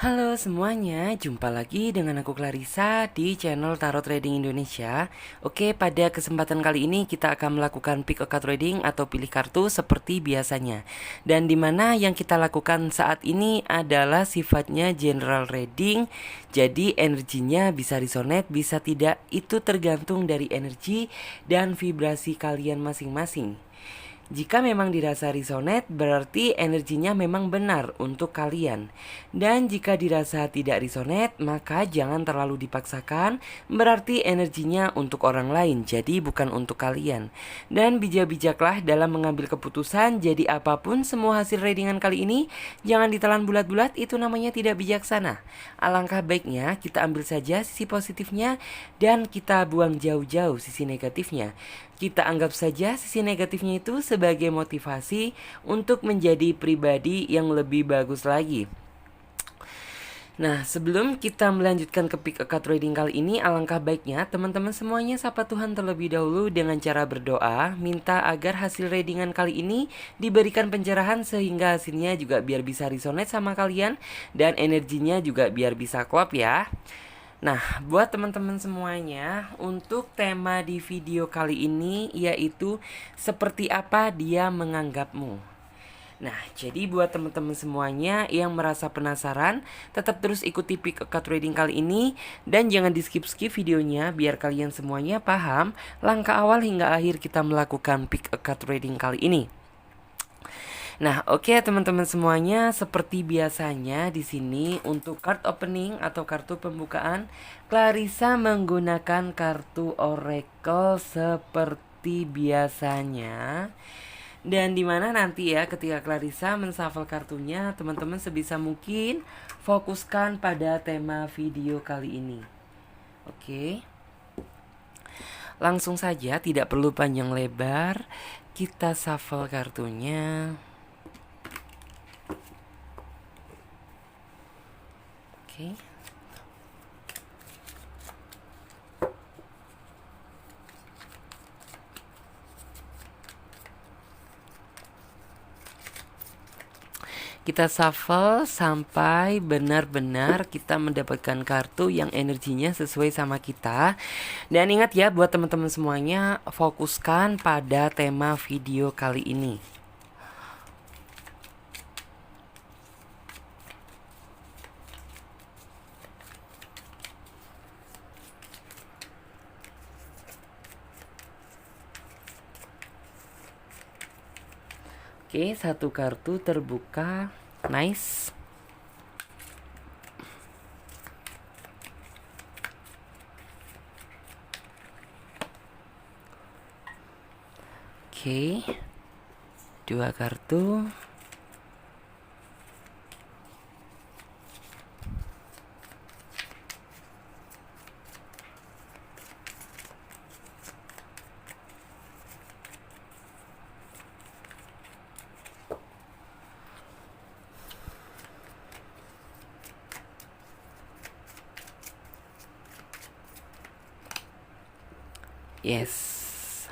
Halo semuanya, jumpa lagi dengan aku Clarissa di channel Tarot Trading Indonesia. Oke, pada kesempatan kali ini kita akan melakukan pick a card trading atau pilih kartu seperti biasanya. Dan dimana yang kita lakukan saat ini adalah sifatnya general reading. Jadi energinya bisa resonate, bisa tidak, itu tergantung dari energi dan vibrasi kalian masing-masing. Jika memang dirasa resonate, berarti energinya memang benar untuk kalian. Dan jika dirasa tidak resonate, maka jangan terlalu dipaksakan, berarti energinya untuk orang lain, jadi bukan untuk kalian. Dan bijak-bijaklah dalam mengambil keputusan, jadi apapun semua hasil readingan kali ini, jangan ditelan bulat-bulat, itu namanya tidak bijaksana. Alangkah baiknya kita ambil saja sisi positifnya, dan kita buang jauh-jauh sisi negatifnya. Kita anggap saja sisi negatifnya itu sebagai motivasi untuk menjadi pribadi yang lebih bagus lagi. Nah, sebelum kita melanjutkan ke pick a card reading kali ini, alangkah baiknya teman-teman semuanya sapa Tuhan terlebih dahulu dengan cara berdoa, minta agar hasil readingan kali ini diberikan pencerahan sehingga hasilnya juga biar bisa resonate sama kalian dan energinya juga biar bisa klop ya. Nah, buat teman-teman semuanya, untuk tema di video kali ini yaitu seperti apa dia menganggapmu. Nah, jadi buat teman-teman semuanya yang merasa penasaran, tetap terus ikuti pick a card reading kali ini dan jangan di skip-skip videonya biar kalian semuanya paham langkah awal hingga akhir kita melakukan pick a card reading kali ini. Nah, oke teman-teman semuanya, seperti biasanya di sini untuk card opening atau kartu pembukaan, Clarissa menggunakan kartu oracle seperti biasanya. Dan dimana nanti ya ketika Clarissa menshuffle kartunya, teman-teman sebisa mungkin fokuskan pada tema video kali ini. Oke. Langsung saja, tidak perlu panjang lebar, kita shuffle kartunya. Oke. Kita shuffle sampai benar-benar kita mendapatkan kartu yang energinya sesuai sama kita. Dan ingat ya buat teman-teman semuanya, fokuskan pada tema video kali ini. Oke, satu kartu terbuka. Nice. Oke. Dua kartu. Yes.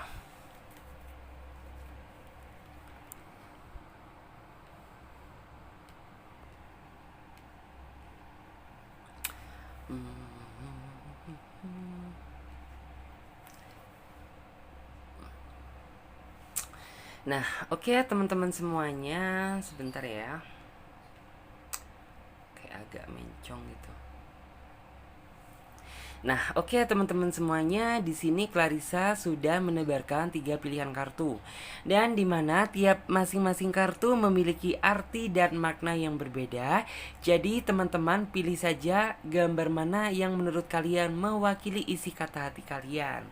Nah, oke teman-teman semuanya, sebentar ya. Kayak agak mencong gitu. Nah, oke teman-teman semuanya, di sini Clarissa sudah menebarkan 3 pilihan kartu. Dan di mana tiap masing-masing kartu memiliki arti dan makna yang berbeda. Jadi teman-teman pilih saja gambar mana yang menurut kalian mewakili isi kata hati kalian.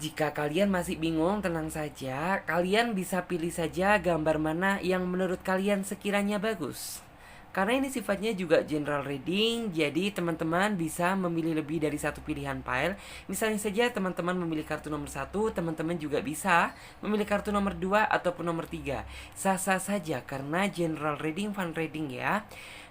Jika kalian masih bingung, tenang saja, kalian bisa pilih saja gambar mana yang menurut kalian sekiranya bagus. Karena ini sifatnya juga general reading, jadi teman-teman bisa memilih lebih dari satu pilihan pile. Misalnya saja teman-teman memilih kartu nomor 1, teman-teman juga bisa memilih kartu nomor 2 ataupun nomor 3. Sah-sah saja karena general reading, fun reading ya.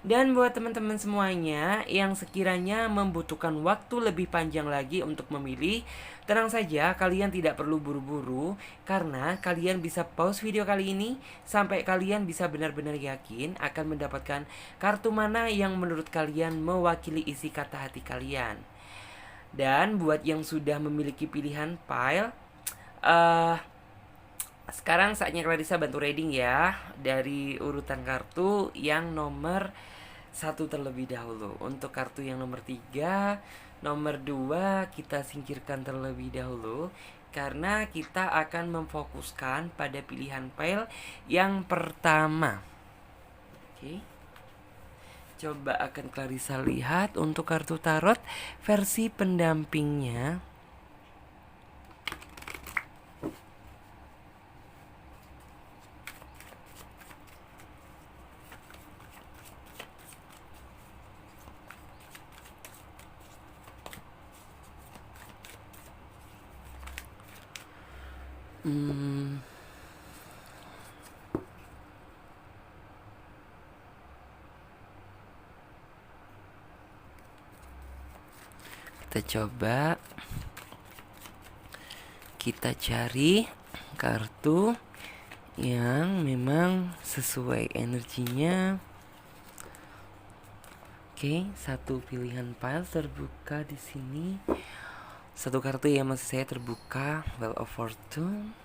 Dan buat teman-teman semuanya yang sekiranya membutuhkan waktu lebih panjang lagi untuk memilih, tenang saja, kalian tidak perlu buru-buru karena kalian bisa pause video kali ini sampai kalian bisa benar-benar yakin akan mendapatkan kartu mana yang menurut kalian mewakili isi kata hati kalian. Dan buat yang sudah memiliki pilihan pile, sekarang saatnya Clarissa bantu reading ya dari urutan kartu yang nomor 1 terlebih dahulu. Untuk kartu yang nomor 3, nomor 2 kita singkirkan terlebih dahulu karena kita akan memfokuskan pada pilihan pile yang pertama. Oke. Coba akan Clarissa lihat untuk kartu tarot versi pendampingnya. Kita coba kita cari kartu yang memang sesuai energinya. Oke, satu pilihan pile terbuka di sini. Satu kartu yang masih saya terbuka, Wheel of Fortune.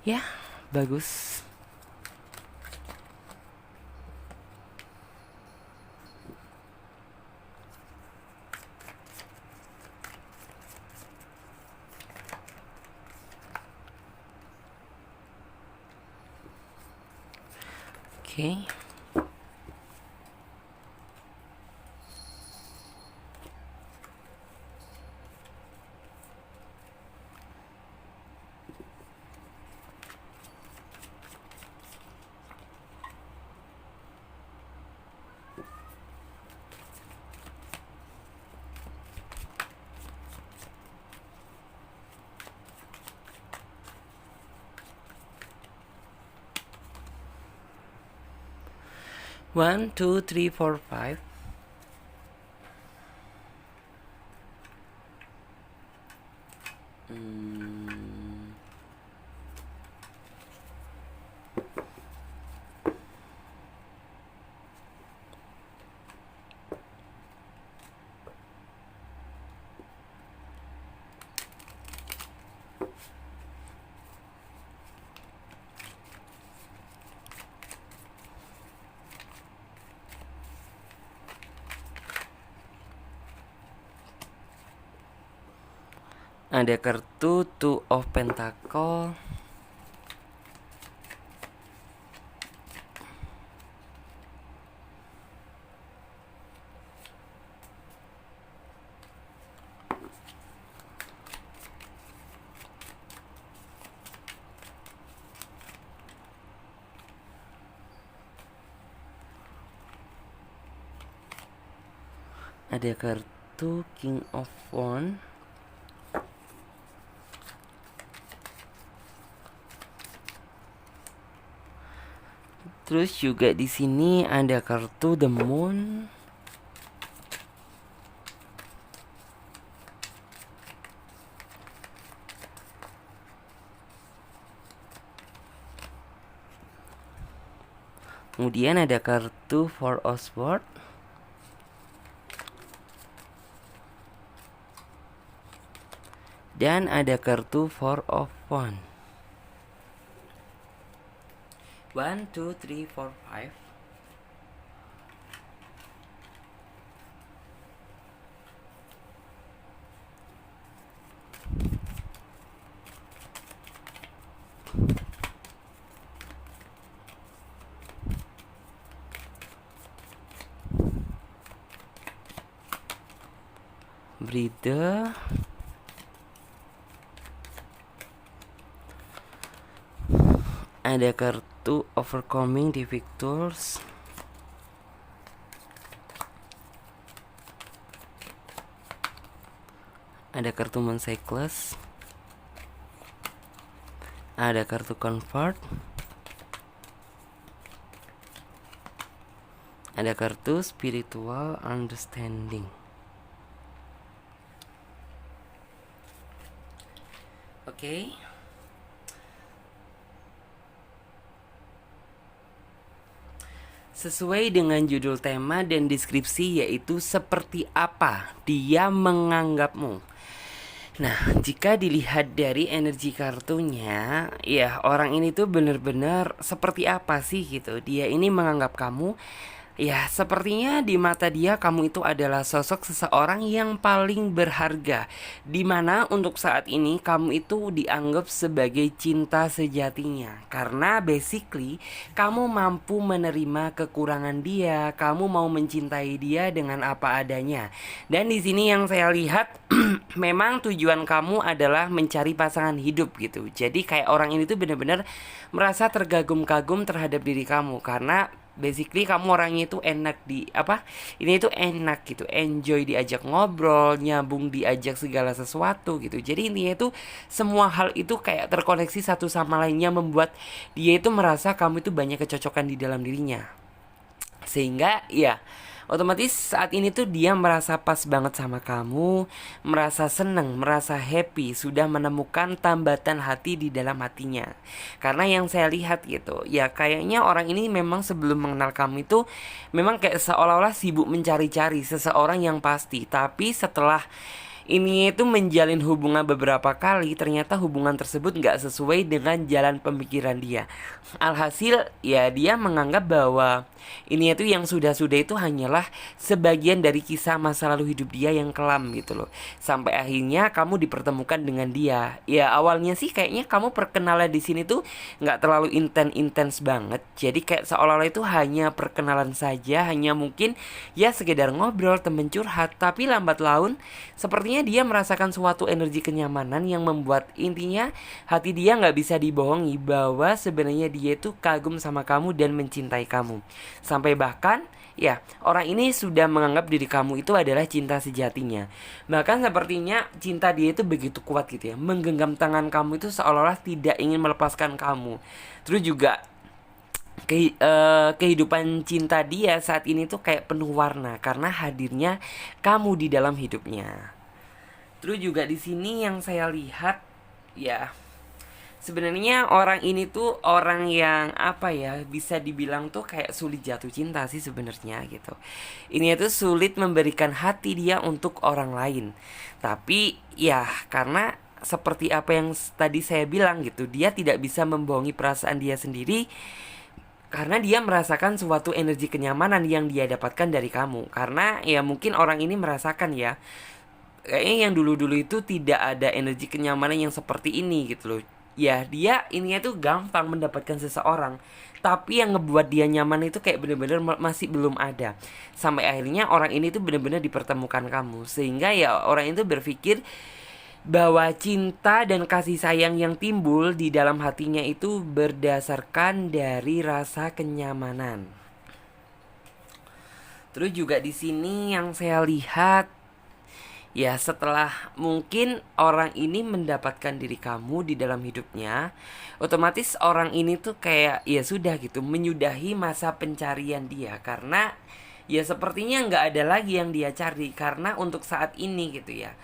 Ya, bagus. Oke. One, two, three, four, five. Ada kartu Two of Pentacle. Ada kartu King of Wands. Terus juga di sini ada kartu The Moon. Kemudian ada kartu Four of Swords. Dan ada kartu Four of Wands. 1, 2, 3, 4, 5. Breather. Ada kartu Overcoming Difficulties. Ada kartu Moon Cycles. Ada kartu Comfort. Ada kartu Spiritual Understanding. Oke. Sesuai dengan judul tema dan deskripsi, yaitu seperti apa dia menganggapmu. Nah, jika dilihat dari energi kartunya, ya orang ini tuh bener-bener seperti apa sih gitu. Dia ini menganggap kamu, ya sepertinya di mata dia kamu itu adalah sosok seseorang yang paling berharga, dimana untuk saat ini kamu itu dianggap sebagai cinta sejatinya. Karena basically kamu mampu menerima kekurangan dia, kamu mau mencintai dia dengan apa adanya. Dan di sini yang saya lihat memang tujuan kamu adalah mencari pasangan hidup gitu. Jadi kayak orang ini tuh benar-benar merasa tergagum-kagum terhadap diri kamu, karena basically kamu orangnya itu enak di apa? Ini itu enak gitu, enjoy diajak ngobrol, nyambung diajak segala sesuatu gitu. Jadi intinya itu semua hal itu kayak terkoneksi satu sama lainnya, membuat dia itu merasa kamu itu banyak kecocokan di dalam dirinya. Sehingga ya otomatis saat ini tuh dia merasa pas banget sama kamu, merasa seneng, merasa happy, sudah menemukan tambatan hati di dalam hatinya. Karena yang saya lihat gitu, ya kayaknya orang ini memang sebelum mengenal kamu itu memang kayak seolah-olah sibuk mencari-cari seseorang yang pasti. Tapi setelah ini itu menjalin hubungan beberapa kali, ternyata hubungan tersebut nggak sesuai dengan jalan pemikiran dia. Alhasil ya dia menganggap bahwa ini itu yang sudah-sudah itu hanyalah sebagian dari kisah masa lalu hidup dia yang kelam gitu loh. Sampai akhirnya kamu dipertemukan dengan dia. Ya awalnya sih kayaknya kamu perkenalan di sini tuh nggak terlalu intens banget. Jadi kayak seolah-olah itu hanya perkenalan saja, hanya mungkin ya sekedar ngobrol, temen curhat. Tapi lambat laun sepertinya dia merasakan suatu energi kenyamanan yang membuat intinya hati dia nggak bisa dibohongi bahwa sebenarnya dia itu kagum sama kamu dan mencintai kamu. Sampai bahkan ya orang ini sudah menganggap diri kamu itu adalah cinta sejatinya. Bahkan sepertinya cinta dia itu begitu kuat gitu ya, menggenggam tangan kamu itu seolah-olah tidak ingin melepaskan kamu. Terus juga kehidupan cinta dia saat ini tuh kayak penuh warna karena hadirnya kamu di dalam hidupnya. Terus juga di sini yang saya lihat ya sebenarnya orang ini tuh orang yang apa ya, bisa dibilang tuh kayak sulit jatuh cinta sih sebenarnya gitu. Ini tuh sulit memberikan hati dia untuk orang lain. Tapi ya karena seperti apa yang tadi saya bilang gitu, dia tidak bisa membohongi perasaan dia sendiri karena dia merasakan suatu energi kenyamanan yang dia dapatkan dari kamu. Karena ya mungkin orang ini merasakan ya, kayaknya yang dulu-dulu itu tidak ada energi kenyamanan yang seperti ini gitu loh. Ya dia ininya tuh gampang mendapatkan seseorang, tapi yang ngebuat dia nyaman itu kayak bener-bener masih belum ada. Sampai akhirnya orang ini tuh bener-bener dipertemukan kamu. Sehingga ya orang itu berpikir bahwa cinta dan kasih sayang yang timbul di dalam hatinya itu berdasarkan dari rasa kenyamanan. Terus juga di sini yang saya lihat, ya setelah mungkin orang ini mendapatkan diri kamu di dalam hidupnya, otomatis orang ini tuh kayak ya sudah gitu menyudahi masa pencarian dia. Karena ya sepertinya nggak ada lagi yang dia cari. Karena untuk saat ini gitu ya,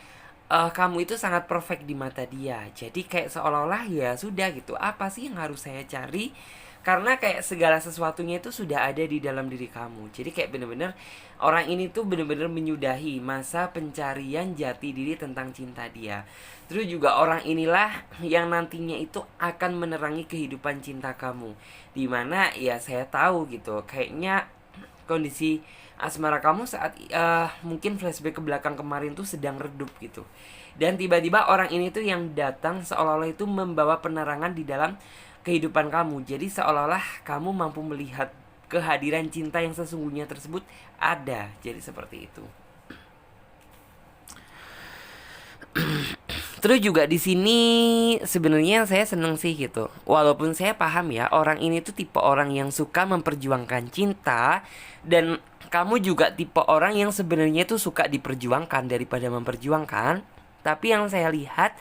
kamu itu sangat perfect di mata dia. Jadi kayak seolah-olah ya sudah gitu, apa sih yang harus saya cari? Karena kayak segala sesuatunya itu sudah ada di dalam diri kamu. Jadi kayak bener-bener orang ini tuh bener-bener menyudahi masa pencarian jati diri tentang cinta dia. Terus juga orang inilah yang nantinya itu akan menerangi kehidupan cinta kamu. Dimana ya saya tahu gitu, kayaknya kondisi asmara kamu saat mungkin flashback ke belakang kemarin tuh sedang redup gitu. Dan tiba-tiba orang ini tuh yang datang seolah-olah itu membawa penerangan di dalam kehidupan kamu. Jadi seolah-olah kamu mampu melihat kehadiran cinta yang sesungguhnya tersebut ada. Jadi seperti itu. Terus juga di sini sebenarnya saya seneng sih gitu. Walaupun saya paham ya orang ini tuh tipe orang yang suka memperjuangkan cinta, dan kamu juga tipe orang yang sebenarnya tuh suka diperjuangkan daripada memperjuangkan. Tapi yang saya lihat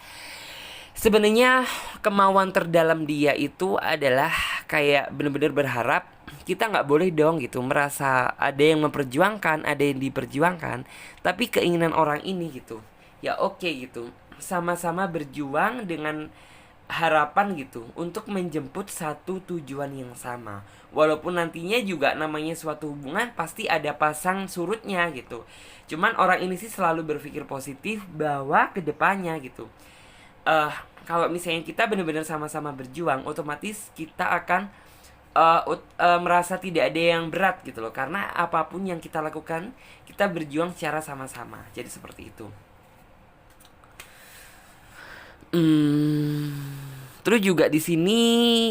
sebenarnya kemauan terdalam dia itu adalah kayak bener-bener berharap kita nggak boleh dong gitu merasa ada yang memperjuangkan, ada yang diperjuangkan. Tapi keinginan orang ini gitu, ya oke gitu, sama-sama berjuang dengan harapan gitu untuk menjemput satu tujuan yang sama. Walaupun nantinya juga namanya suatu hubungan pasti ada pasang surutnya gitu. Cuman orang ini sih selalu berpikir positif bahwa kedepannya gitu. eh Kalau misalnya kita benar-benar sama-sama berjuang, otomatis kita akan merasa tidak ada yang berat gitu loh. Karena apapun yang kita lakukan, kita berjuang secara sama-sama. Jadi seperti itu. Terus juga di sini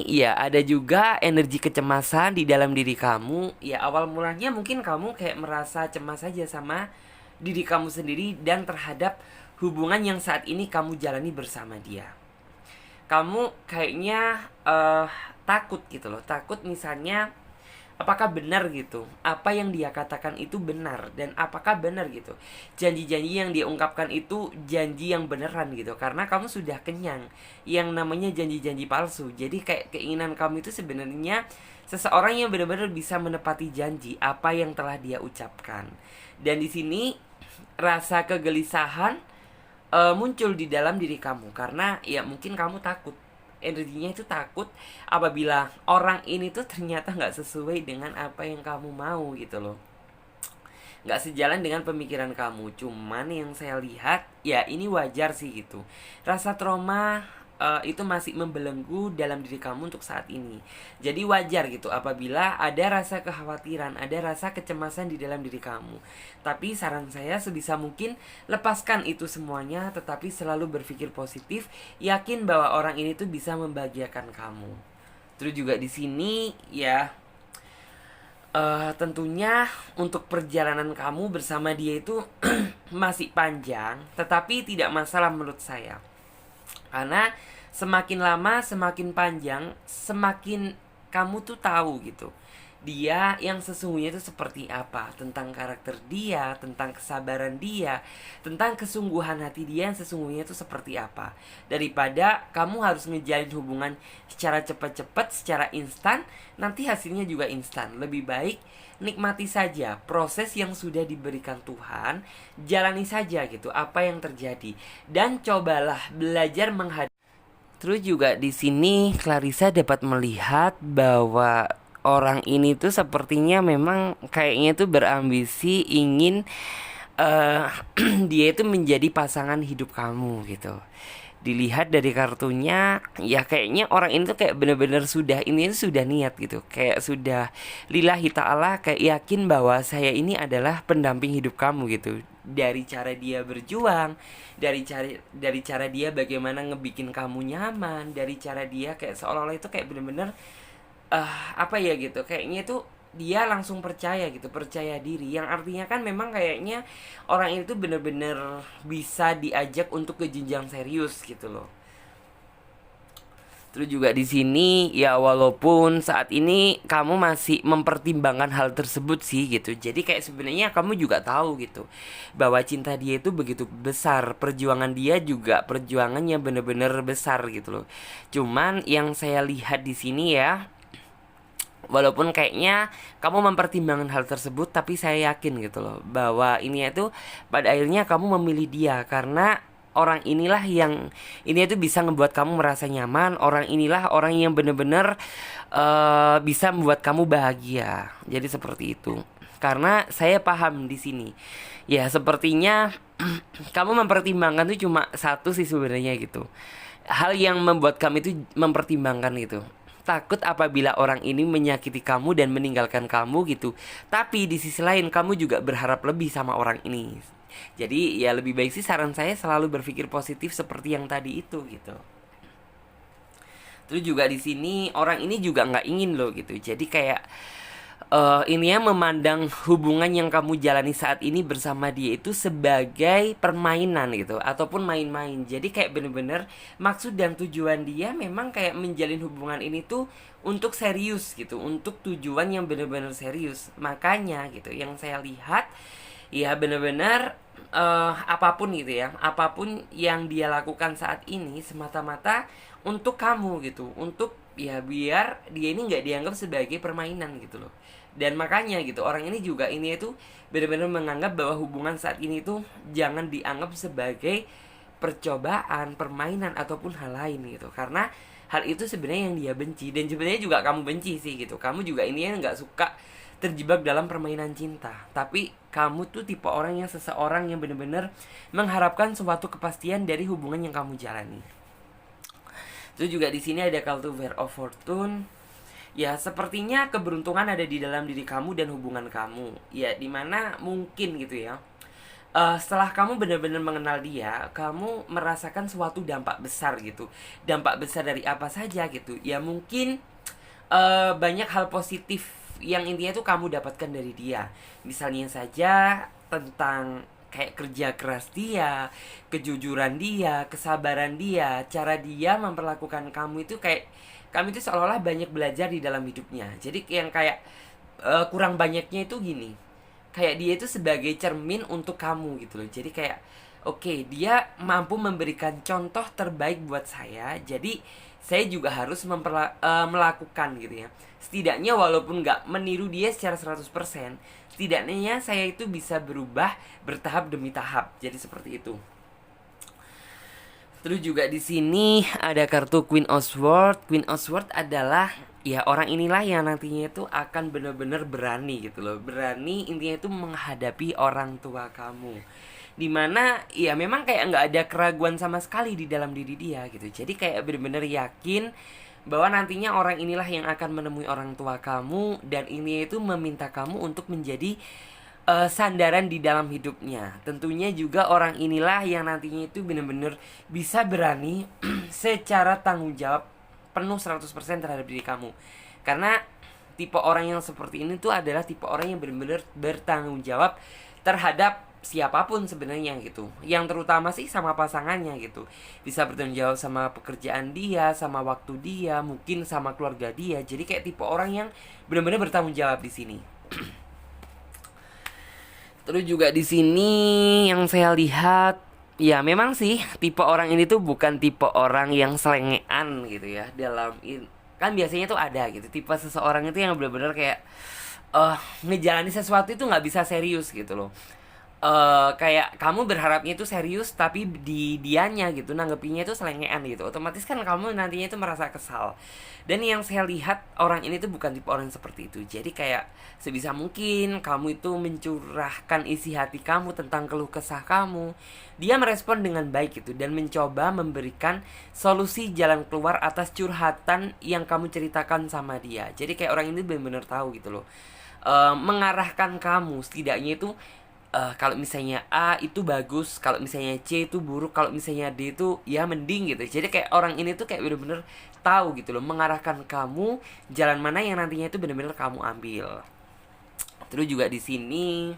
ya ada juga energi kecemasan di dalam diri kamu. Ya awal mulanya mungkin kamu kayak merasa cemas saja sama diri kamu sendiri dan terhadap hubungan yang saat ini kamu jalani bersama dia. Kamu kayaknya takut gitu loh. Takut misalnya apakah benar gitu apa yang dia katakan itu benar, dan apakah benar gitu janji-janji yang dia ungkapkan itu janji yang beneran gitu. Karena kamu sudah kenyang yang namanya janji-janji palsu. Jadi kayak keinginan kamu itu sebenarnya seseorang yang benar-benar bisa menepati janji apa yang telah dia ucapkan. Dan di sini rasa kegelisahan muncul di dalam diri kamu karena ya mungkin kamu takut, energinya itu takut apabila orang ini tuh ternyata nggak sesuai dengan apa yang kamu mau gitu loh, nggak sejalan dengan pemikiran kamu. Cuman yang saya lihat ya ini wajar sih gitu, rasa trauma itu masih membelenggu dalam diri kamu untuk saat ini. Jadi wajar gitu apabila ada rasa kekhawatiran, ada rasa kecemasan di dalam diri kamu. Tapi saran saya sebisa mungkin lepaskan itu semuanya, tetapi selalu berpikir positif, yakin bahwa orang ini tuh bisa membahagiakan kamu. Terus juga di sini ya tentunya untuk perjalanan kamu bersama dia itu masih panjang, tetapi tidak masalah menurut saya. Karena semakin lama, semakin panjang, semakin kamu tuh tahu gitu dia yang sesungguhnya itu seperti apa, tentang karakter dia, tentang kesabaran dia, tentang kesungguhan hati dia yang sesungguhnya itu seperti apa. Daripada kamu harus ngejalin hubungan secara cepat-cepat, secara instan, nanti hasilnya juga instan. Lebih baik nikmati saja proses yang sudah diberikan Tuhan, jalani saja gitu apa yang terjadi, dan cobalah belajar menghadapi. Terus juga di sini Clarissa dapat melihat bahwa orang ini tuh sepertinya memang kayaknya tuh berambisi ingin eh dia itu menjadi pasangan hidup kamu gitu. Dilihat dari kartunya ya kayaknya orang ini tuh kayak bener-bener sudah ini tuh sudah niat gitu, kayak sudah lillahi ta'ala, kayak yakin bahwa saya ini adalah pendamping hidup kamu gitu. Dari cara dia berjuang, dari cara dia bagaimana ngebikin kamu nyaman, dari cara dia kayak seolah-olah itu kayak bener-bener apa ya gitu, kayaknya tuh dia langsung percaya gitu, percaya diri, yang artinya kan memang kayaknya orang ini tuh bener-bener bisa diajak untuk ke jenjang serius gitu loh. Terus juga di sini ya walaupun saat ini kamu masih mempertimbangkan hal tersebut sih gitu. Jadi kayak sebenarnya kamu juga tahu gitu bahwa cinta dia itu begitu besar, perjuangan dia juga perjuangan yang bener-bener besar gitu loh. Cuman yang saya lihat di sini ya, walaupun kayaknya kamu mempertimbangkan hal tersebut, tapi saya yakin gitu loh bahwa ini itu pada akhirnya kamu memilih dia karena orang inilah yang ini itu bisa membuat kamu merasa nyaman. Orang inilah orang yang benar-benar bisa membuat kamu bahagia. Jadi seperti itu. Karena saya paham di sini. Ya sepertinya kamu mempertimbangkan itu cuma satu sih sebenarnya gitu. Hal yang membuat kamu itu mempertimbangkan gitu, takut apabila orang ini menyakiti kamu dan meninggalkan kamu gitu. Tapi di sisi lain kamu juga berharap lebih sama orang ini. Jadi ya lebih baik sih saran saya selalu berpikir positif seperti yang tadi itu gitu. Terus juga di sini orang ini juga nggak ingin loh gitu. Jadi kayak ini ya memandang hubungan yang kamu jalani saat ini bersama dia itu sebagai permainan gitu ataupun main-main. Jadi kayak bener-bener maksud dan tujuan dia memang kayak menjalin hubungan ini tuh untuk serius gitu, untuk tujuan yang bener-bener serius. Makanya gitu yang saya lihat ya bener-bener apapun gitu ya, apapun yang dia lakukan saat ini semata-mata untuk kamu gitu, untuk ya biar dia ini nggak dianggap sebagai permainan gitu loh. Dan makanya gitu orang ini juga ini itu benar-benar menganggap bahwa hubungan saat ini tuh jangan dianggap sebagai percobaan, permainan ataupun hal lain gitu. Karena hal itu sebenarnya yang dia benci, dan sebenarnya juga kamu benci sih gitu. Kamu juga ini nggak suka terjebak dalam permainan cinta, tapi kamu tuh tipe orang yang seseorang yang benar-benar mengharapkan suatu kepastian dari hubungan yang kamu jalani. Terus juga di sini ada cultivar of fortune. Ya, sepertinya keberuntungan ada di dalam diri kamu dan hubungan kamu. Ya, dimana mungkin gitu ya. Setelah kamu benar-benar mengenal dia, kamu merasakan suatu dampak besar gitu. Dampak besar dari apa saja gitu. Ya mungkin banyak hal positif yang intinya tuh kamu dapatkan dari dia. Misalnya saja tentang kayak kerja keras dia, kejujuran dia, kesabaran dia, cara dia memperlakukan kamu itu kayak kamu itu seolah-olah banyak belajar di dalam hidupnya. Jadi yang kayak kurang banyaknya itu gini, kayak dia itu sebagai cermin untuk kamu gitu loh. Jadi kayak oke, dia mampu memberikan contoh terbaik buat saya. Jadi saya juga harus melakukan gitu ya. Setidaknya walaupun nggak meniru dia secara 100%, setidaknya saya itu bisa berubah bertahap demi tahap. Jadi seperti itu. Terus juga di sini ada kartu Queen of Swords. Queen of Swords adalah ya orang inilah yang nantinya itu akan benar-benar berani gitu loh. Berani intinya itu menghadapi orang tua kamu. Dimana ya memang kayak nggak ada keraguan sama sekali di dalam diri dia gitu. Jadi kayak benar-benar yakin bahwa nantinya orang inilah yang akan menemui orang tua kamu, dan ini itu meminta kamu untuk menjadi sandaran di dalam hidupnya. Tentunya juga orang inilah yang nantinya itu benar-benar bisa berani secara tanggung jawab penuh 100% terhadap diri kamu. Karena tipe orang yang seperti ini tuh adalah tipe orang yang benar-benar bertanggung jawab terhadap siapapun sebenarnya gitu. Yang terutama sih sama pasangannya gitu. Bisa bertanggung jawab sama pekerjaan dia, sama waktu dia, mungkin sama keluarga dia. Jadi kayak tipe orang yang benar-benar bertanggung jawab di sini. Terus juga di sini yang saya lihat, ya memang sih tipe orang ini tuh bukan tipe orang yang selengean gitu ya. Kan biasanya tuh ada gitu tipe seseorang itu yang benar-benar kayak ngejalani sesuatu itu nggak bisa serius gitu loh. Kayak kamu berharapnya itu serius, tapi di dianya gitu nanggepinnya itu selengean gitu, otomatis kan kamu nantinya itu merasa kesal. Dan yang saya lihat orang ini tuh bukan tipe orang seperti itu. Jadi kayak sebisa mungkin kamu itu mencurahkan isi hati kamu tentang keluh kesah kamu, dia merespon dengan baik gitu dan mencoba memberikan solusi jalan keluar atas curhatan yang kamu ceritakan sama dia. Jadi kayak orang ini benar-benar tahu gitu loh, mengarahkan kamu setidaknya itu. Kalau misalnya A itu bagus, kalau misalnya C itu buruk, kalau misalnya D itu ya mending gitu. Jadi kayak orang ini tuh kayak bener-bener tahu gitu loh, mengarahkan kamu jalan mana yang nantinya itu bener-bener kamu ambil. Terus juga di sini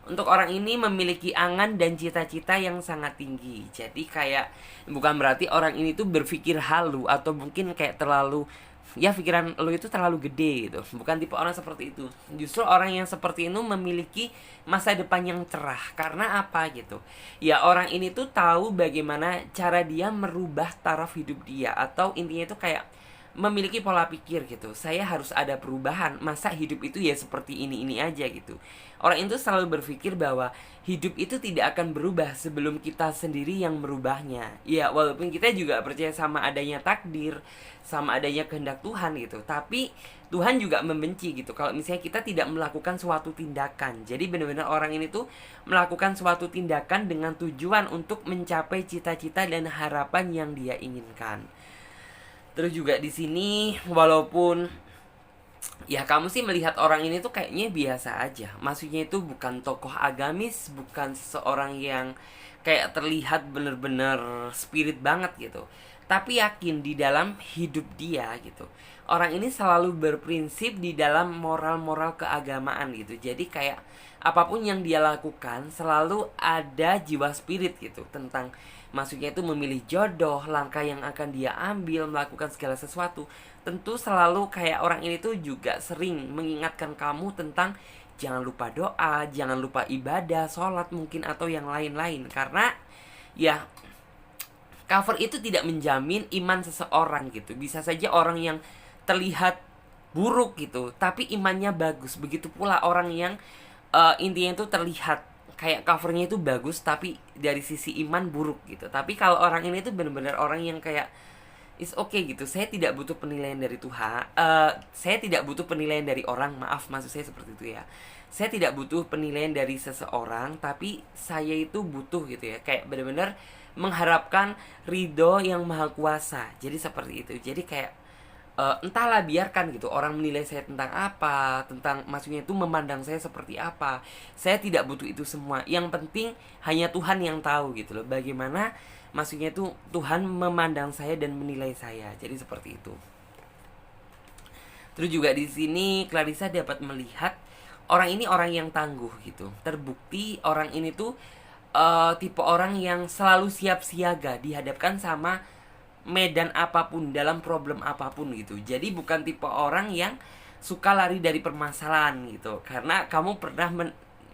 untuk orang ini memiliki angan dan cita-cita yang sangat tinggi. Jadi kayak bukan berarti orang ini tuh berpikir halu atau mungkin kayak terlalu, ya pikiran lo itu terlalu gede gitu. Bukan tipe orang seperti itu. Justru orang yang seperti itu memiliki masa depan yang cerah. Karena apa gitu? Ya orang ini tuh tahu bagaimana cara dia merubah taraf hidup dia, atau intinya itu kayak memiliki pola pikir gitu. Saya harus ada perubahan. Masa hidup itu ya seperti ini aja gitu. Orang itu selalu berpikir bahwa hidup itu tidak akan berubah sebelum kita sendiri yang merubahnya. Ya walaupun kita juga percaya sama adanya takdir, sama adanya kehendak Tuhan gitu, tapi Tuhan juga membenci gitu kalau misalnya kita tidak melakukan suatu tindakan. Jadi benar-benar orang ini tuh melakukan suatu tindakan dengan tujuan untuk mencapai cita-cita dan harapan yang dia inginkan. Terus juga di sini walaupun ya kamu sih melihat orang ini tuh kayaknya biasa aja. Maksudnya itu bukan tokoh agamis, bukan seseorang yang kayak terlihat bener-bener spirit banget gitu. Tapi yakin di dalam hidup dia gitu, orang ini selalu berprinsip di dalam moral-moral keagamaan gitu. Jadi kayak apapun yang dia lakukan selalu ada jiwa spirit gitu, tentang maksudnya itu memilih jodoh, langkah yang akan dia ambil, melakukan segala sesuatu. Tentu selalu kayak orang ini tuh juga sering mengingatkan kamu tentang jangan lupa doa, jangan lupa ibadah, sholat mungkin, atau yang lain-lain. Karena ya cover itu tidak menjamin iman seseorang gitu. Bisa saja orang yang terlihat buruk gitu, tapi imannya bagus. Begitu pula orang yang intinya itu terlihat kayak covernya itu bagus tapi dari sisi iman buruk gitu. Tapi kalau orang ini tuh bener-bener orang yang kayak is okay gitu. Saya tidak butuh penilaian dari Tuhan. Saya tidak butuh penilaian dari orang. Maaf, maksud saya seperti itu ya. Saya tidak butuh penilaian dari seseorang, tapi saya itu butuh gitu ya. Kayak bener-bener mengharapkan ridho yang maha kuasa. Jadi seperti itu. Jadi kayak entahlah, biarkan gitu orang menilai saya tentang apa, tentang maksudnya itu memandang saya seperti apa. Saya tidak butuh itu semua. Yang penting hanya Tuhan yang tahu gitu loh, bagaimana maksudnya itu Tuhan memandang saya dan menilai saya. Jadi seperti itu. Terus juga di sini Clarissa dapat melihat orang ini orang yang tangguh gitu. Terbukti orang ini tuh tipe orang yang selalu siap siaga dihadapkan sama medan apapun, dalam problem apapun gitu. Jadi bukan tipe orang yang suka lari dari permasalahan gitu. Karena kamu pernah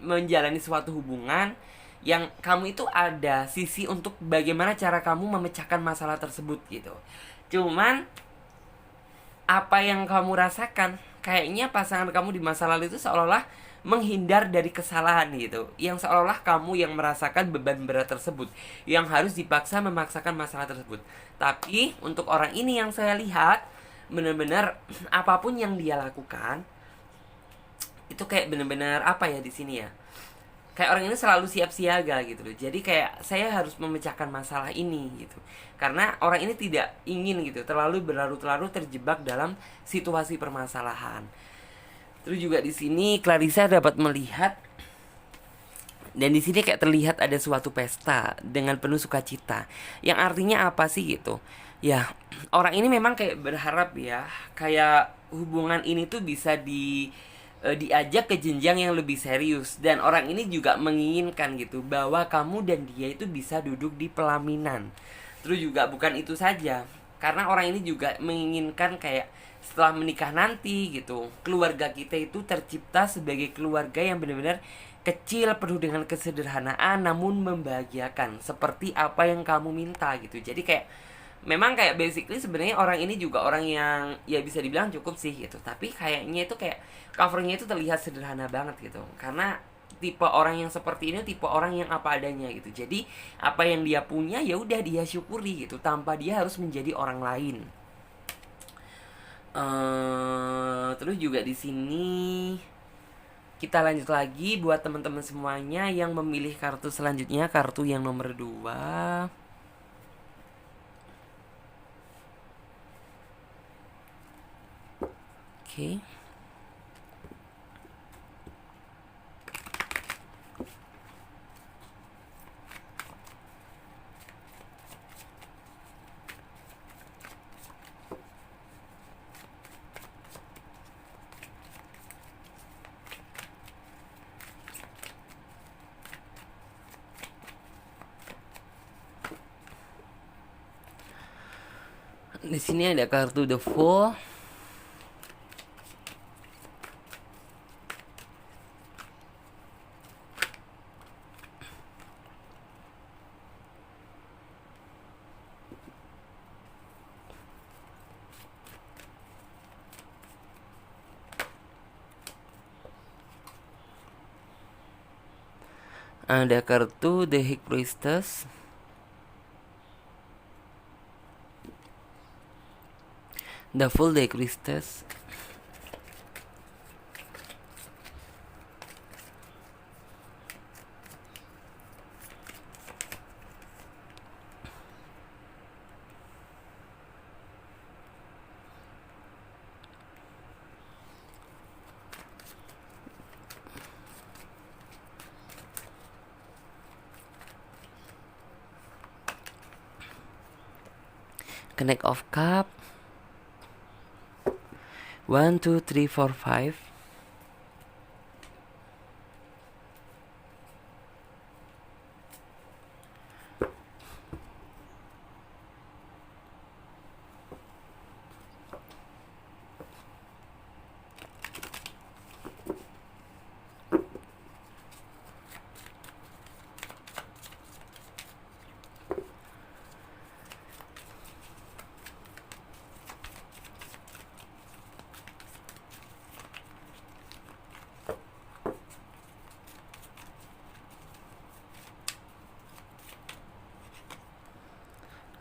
menjalani suatu hubungan yang kamu itu ada sisi untuk bagaimana cara kamu memecahkan masalah tersebut gitu. Cuman apa yang kamu rasakan, kayaknya pasangan kamu di masa lalu itu seolah-olah menghindar dari kesalahan gitu, yang seolah-olah kamu yang merasakan beban berat tersebut, yang harus dipaksa memaksakan masalah tersebut. Tapi untuk orang ini yang saya lihat, benar-benar apapun yang dia lakukan itu kayak benar-benar apa ya di sini ya, kayak orang ini selalu siap siaga gitu loh. Jadi kayak saya harus memecahkan masalah ini gitu, karena orang ini tidak ingin gitu terlalu berlarut-larut terjebak dalam situasi permasalahan. Terus juga di sini Clarissa dapat melihat, dan di sini kayak terlihat ada suatu pesta dengan penuh sukacita. Yang artinya apa sih gitu? Ya, orang ini memang kayak berharap ya, kayak hubungan ini tuh bisa diajak ke jenjang yang lebih serius. Dan orang ini juga menginginkan gitu bahwa kamu dan dia itu bisa duduk di pelaminan. Terus juga bukan itu saja, karena orang ini juga menginginkan kayak setelah menikah nanti gitu, keluarga kita itu tercipta sebagai keluarga yang benar-benar kecil, penuh dengan kesederhanaan namun membahagiakan, seperti apa yang kamu minta gitu. Jadi kayak memang kayak basically sebenarnya orang ini juga orang yang ya bisa dibilang cukup sih gitu, tapi kayaknya itu kayak covernya itu terlihat sederhana banget gitu, karena tipe orang yang seperti ini tipe orang yang apa adanya gitu. Jadi apa yang dia punya ya udah dia syukuri gitu, tanpa dia harus menjadi orang lain. Terus juga di sini kita lanjut lagi buat teman-teman semuanya yang memilih kartu selanjutnya, kartu yang nomor 2. Oke. Di sini ada kartu The Fool. Ada kartu The High Priestess. The Full Day Priestess. Connect of Cup. 1, 2, 3, 4, 5.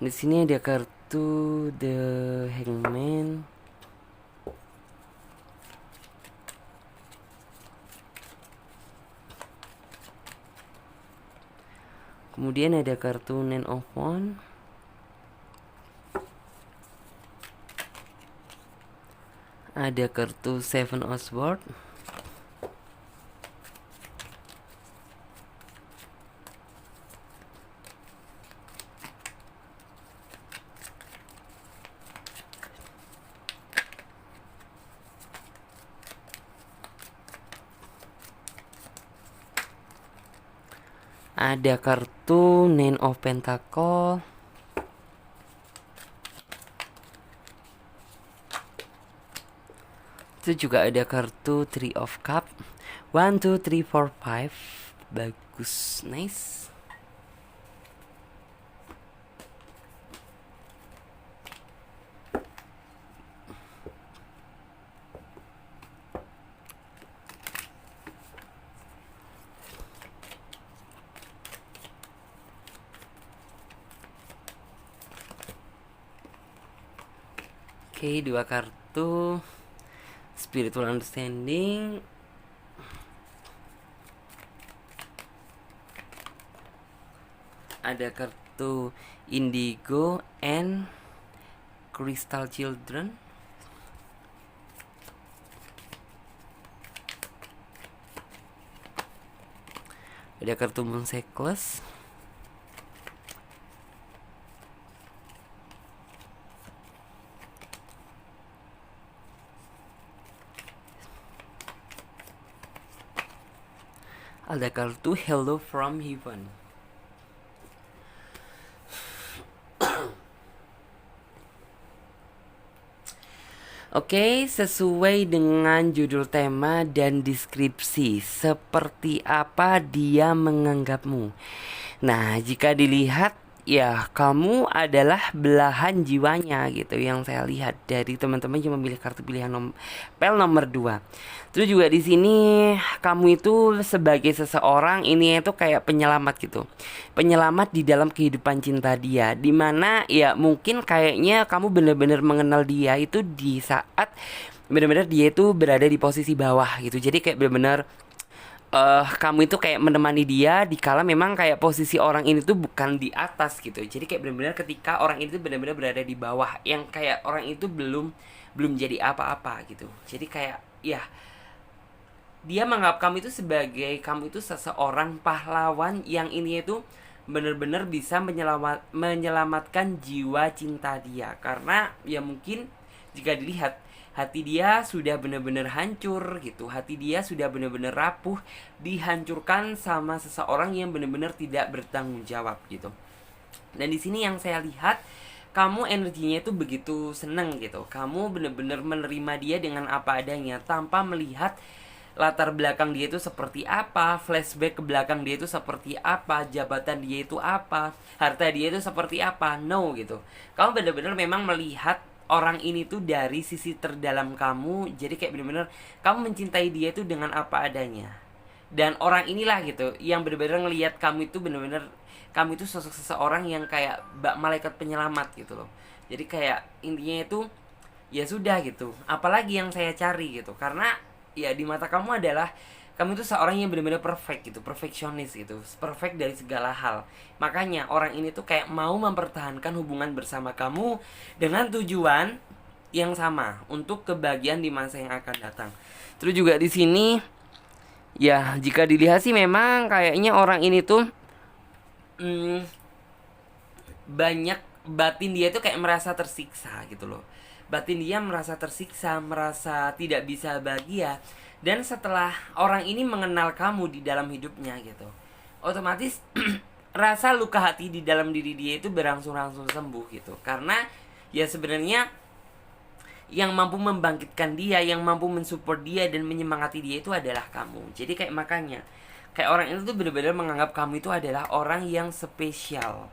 Di sini ada kartu The Hangman. Kemudian ada kartu Nine of Wands. Ada kartu Seven of Swords. Ada kartu Nine of Pentacle. Itu juga ada kartu Three of Cup. 1, 2, 3, 4, 5. Bagus, nice. Oke, 2 kartu Spiritual Understanding. Ada kartu Indigo and Crystal Children. Ada kartu Moon Cycles. Ada kartu Hello from Heaven. Oke, sesuai dengan judul tema dan deskripsi, seperti apa dia menganggapmu. Nah, jika dilihat, ya kamu adalah belahan jiwanya gitu. Yang saya lihat dari teman-teman yang memilih kartu pilihan pel nomor 2. Terus juga di sini kamu itu sebagai seseorang ini itu kayak penyelamat gitu. Penyelamat di dalam kehidupan cinta dia, dimana ya mungkin kayaknya kamu benar-benar mengenal dia itu di saat benar-benar dia itu berada di posisi bawah gitu. Jadi kayak benar-benar kamu itu kayak menemani dia dikala memang kayak posisi orang ini tuh bukan di atas gitu. Jadi kayak benar-benar ketika orang itu benar-benar berada di bawah, yang kayak orang itu belum jadi apa-apa gitu. Jadi kayak ya dia menganggap kamu itu sebagai kamu itu seseorang pahlawan yang ini itu benar-benar bisa menyelamatkan jiwa cinta dia. Karena ya mungkin jika dilihat hati dia sudah benar-benar hancur gitu. Hati dia sudah benar-benar rapuh, dihancurkan sama seseorang yang benar-benar tidak bertanggung jawab gitu. Dan di sini yang saya lihat, kamu energinya itu begitu seneng gitu. Kamu benar-benar menerima dia dengan apa adanya tanpa melihat latar belakang dia itu seperti apa, flashback ke belakang dia itu seperti apa, jabatan dia itu apa, harta dia itu seperti apa. No gitu. Kamu benar-benar memang melihat orang ini tuh dari sisi terdalam kamu. Jadi kayak benar-benar kamu mencintai dia itu dengan apa adanya. Dan orang inilah gitu yang benar-benar ngelihat kamu itu benar-benar kamu itu sosok seseorang yang kayak malaikat penyelamat gitu loh. Jadi kayak intinya itu ya sudah gitu. Apalagi yang saya cari gitu. Karena ya di mata kamu adalah kamu itu seorang yang benar-benar perfect gitu, perfeksionis gitu, perfect dari segala hal. Makanya orang ini tuh kayak mau mempertahankan hubungan bersama kamu dengan tujuan yang sama untuk kebahagiaan di masa yang akan datang. Terus juga di sini ya jika dilihat sih memang kayaknya orang ini tuh banyak batin dia tuh kayak merasa tersiksa gitu loh. Batin dia merasa tersiksa, merasa tidak bisa bahagia. Dan setelah orang ini mengenal kamu di dalam hidupnya gitu, otomatis rasa luka hati di dalam diri dia itu berangsur-angsur sembuh gitu. Karena ya sebenarnya yang mampu membangkitkan dia, yang mampu mensupport dia dan menyemangati dia itu adalah kamu. Jadi kayak makanya kayak orang itu tuh benar-benar menganggap kamu itu adalah orang yang spesial.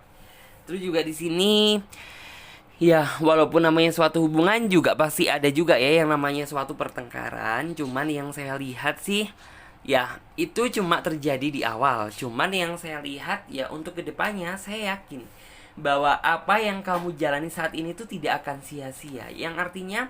Terus juga di sini ya walaupun namanya suatu hubungan juga pasti ada juga ya yang namanya suatu pertengkaran. Cuman yang saya lihat sih ya itu cuma terjadi di awal. Cuman yang saya lihat ya untuk kedepannya saya yakin bahwa apa yang kamu jalani saat ini tuh tidak akan sia-sia. Yang artinya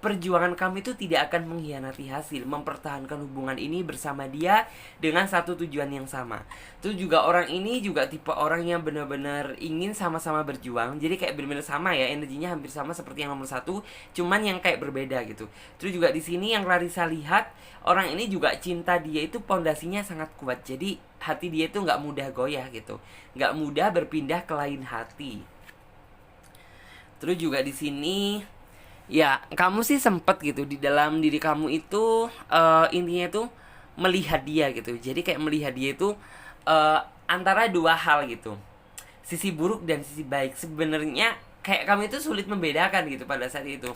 perjuangan kamu itu tidak akan mengkhianati hasil. Mempertahankan hubungan ini bersama dia dengan satu tujuan yang sama. Terus juga orang ini juga tipe orang yang benar-benar ingin sama-sama berjuang. Jadi kayak benar-benar sama ya, energinya hampir sama seperti yang nomor satu, cuman yang kayak berbeda gitu. Terus juga di sini yang Clarissa lihat, orang ini juga cinta dia itu pondasinya sangat kuat. Jadi hati dia itu nggak mudah goyah gitu, nggak mudah berpindah ke lain hati. Terus juga di sini ya, kamu sih sempet gitu di dalam diri kamu itu intinya tuh melihat dia gitu. Jadi kayak melihat dia itu antara dua hal gitu. Sisi buruk dan sisi baik. Sebenarnya kayak kamu itu sulit membedakan gitu pada saat itu.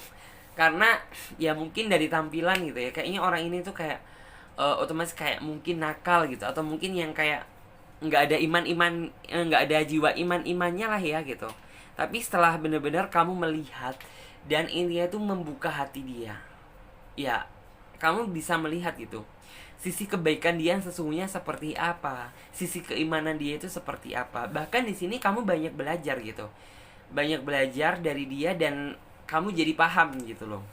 Karena ya mungkin dari tampilan gitu ya. Kayaknya orang ini tuh kayak otomatis kayak mungkin nakal gitu, atau mungkin yang kayak nggak ada iman-iman, nggak ada jiwa iman-imannya lah ya gitu. Tapi setelah benar-benar kamu melihat dan intinya itu membuka hati dia, ya kamu bisa melihat gitu sisi kebaikan dia yang sesungguhnya seperti apa, sisi keimanan dia itu seperti apa. Bahkan di sini kamu banyak belajar gitu, banyak belajar dari dia, dan kamu jadi paham gitu loh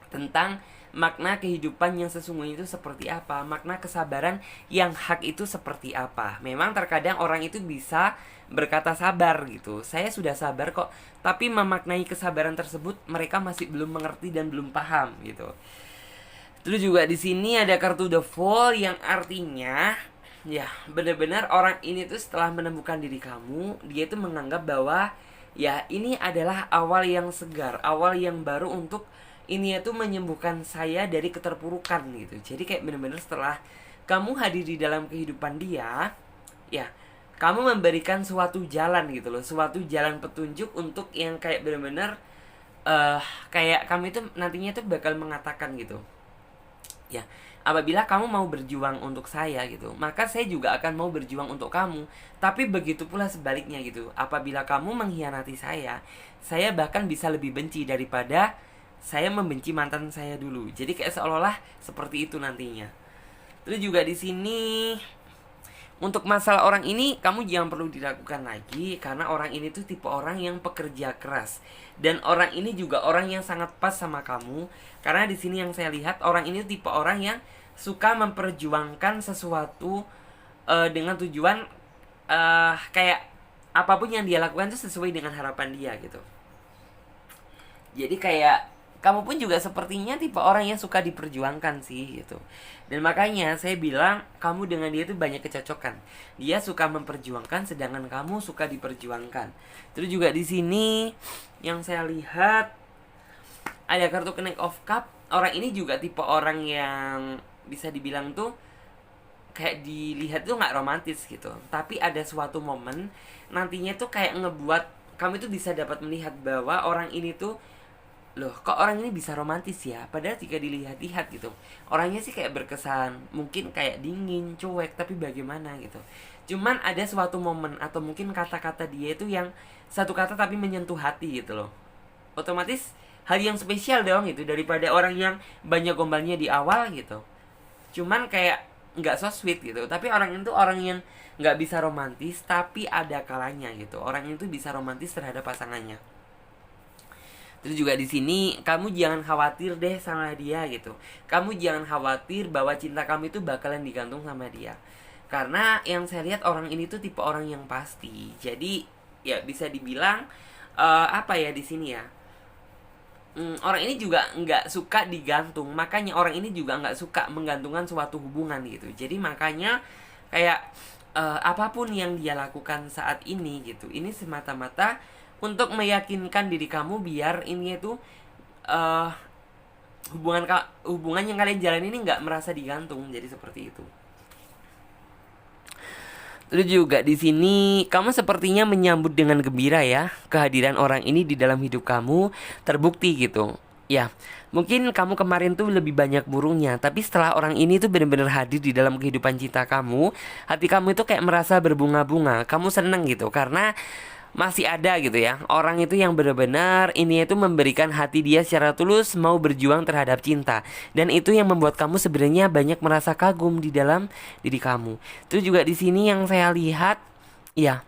tentang makna kehidupan yang sesungguhnya itu seperti apa, makna kesabaran yang hak itu seperti apa. Memang terkadang orang itu bisa berkata sabar gitu, saya sudah sabar kok, tapi memaknai kesabaran tersebut mereka masih belum mengerti dan belum paham gitu. Terus juga di sini ada kartu The Fool yang artinya ya benar-benar orang ini tuh setelah menemukan diri kamu, dia itu menganggap bahwa ya ini adalah awal yang segar, awal yang baru untuk ini tuh menyembuhkan saya dari keterpurukan gitu. Jadi kayak benar-benar setelah kamu hadir di dalam kehidupan dia, ya kamu memberikan suatu jalan gitu loh, suatu jalan petunjuk untuk yang kayak benar-benar kayak kamu itu nantinya tuh bakal mengatakan gitu, ya apabila kamu mau berjuang untuk saya gitu, maka saya juga akan mau berjuang untuk kamu. Tapi begitu pula sebaliknya gitu, apabila kamu mengkhianati saya bahkan bisa lebih benci daripada saya membenci mantan saya dulu. Jadi kayak seolah-olah seperti itu nantinya. Terus juga di sini untuk masalah orang ini kamu jangan perlu diragukan lagi, karena orang ini tuh tipe orang yang pekerja keras, dan orang ini juga orang yang sangat pas sama kamu. Karena di sini yang saya lihat, orang ini tipe orang yang suka memperjuangkan sesuatu dengan tujuan kayak apapun yang dia lakukan tuh sesuai dengan harapan dia gitu. Jadi kayak kamu pun juga sepertinya tipe orang yang suka diperjuangkan sih gitu. Dan makanya saya bilang kamu dengan dia itu banyak kecocokan. Dia suka memperjuangkan sedangkan kamu suka diperjuangkan. Terus juga di sini yang saya lihat ada kartu Knight of Cup. Orang ini juga tipe orang yang bisa dibilang tuh kayak dilihat tuh nggak romantis gitu. Tapi ada suatu momen nantinya tuh kayak ngebuat kamu tuh bisa dapat melihat bahwa orang ini tuh, loh kok orang ini bisa romantis ya, padahal jika dilihat-lihat gitu orangnya sih kayak berkesan mungkin kayak dingin, cuek, tapi bagaimana gitu. Cuman ada suatu momen atau mungkin kata-kata dia itu yang satu kata tapi menyentuh hati gitu loh. Otomatis hal yang spesial dong gitu, daripada orang yang banyak gombalnya di awal gitu, cuman kayak nggak so sweet gitu. Tapi orang itu orang yang nggak bisa romantis, tapi ada kalanya gitu orang itu bisa romantis terhadap pasangannya. Terus juga di sini kamu jangan khawatir deh sama dia gitu. Kamu jangan khawatir bahwa cinta kamu itu bakalan digantung sama dia. Karena yang saya lihat orang ini tuh tipe orang yang pasti. Jadi ya bisa dibilang apa ya di sini ya. Orang ini juga nggak suka digantung. Makanya orang ini juga nggak suka menggantungkan suatu hubungan gitu. Jadi makanya kayak apapun yang dia lakukan saat ini gitu, ini semata-mata untuk meyakinkan diri kamu biar ini itu hubungan yang kalian jalan ini nggak merasa digantung. Jadi seperti itu. Terus juga di sini kamu sepertinya menyambut dengan gembira ya kehadiran orang ini di dalam hidup kamu, terbukti gitu. Ya, mungkin kamu kemarin tuh lebih banyak burungnya, tapi setelah orang ini tuh benar-benar hadir di dalam kehidupan cinta kamu, hati kamu itu kayak merasa berbunga-bunga. Kamu seneng gitu karena masih ada gitu ya orang itu yang benar-benar ini itu memberikan hati dia secara tulus, mau berjuang terhadap cinta. Dan itu yang membuat kamu sebenarnya banyak merasa kagum di dalam diri kamu. Terus juga di sini yang saya lihat ya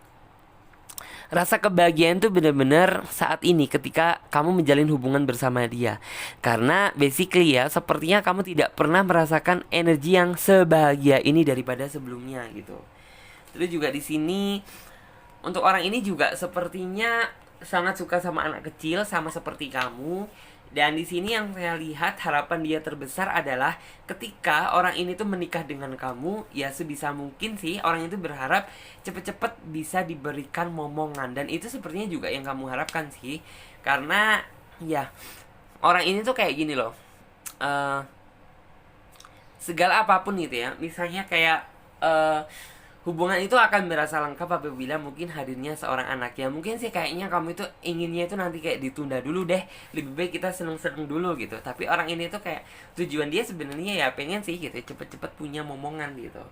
Rasa kebahagiaan tuh bener-bener saat ini ketika kamu menjalin hubungan bersama dia. Karena basically ya, sepertinya kamu tidak pernah merasakan energi yang sebahagia ini daripada sebelumnya gitu. Terus juga di sini untuk orang ini juga sepertinya sangat suka sama anak kecil sama seperti kamu. Dan di sini yang saya lihat harapan dia terbesar adalah ketika orang ini tuh menikah dengan kamu, ya sebisa mungkin sih orang itu berharap cepet-cepet bisa diberikan momongan. Dan itu sepertinya juga yang kamu harapkan sih. Karena ya orang ini tuh kayak gini loh. eh Segala apapun gitu ya. Misalnya kayak hubungan itu akan berasa lengkap apabila mungkin hadirnya seorang anak. Ya mungkin sih kayaknya kamu itu inginnya itu nanti kayak ditunda dulu deh, lebih baik kita seneng-seneng dulu gitu. Tapi orang ini tuh kayak tujuan dia sebenarnya ya pengen sih gitu cepet-cepet punya momongan gitu.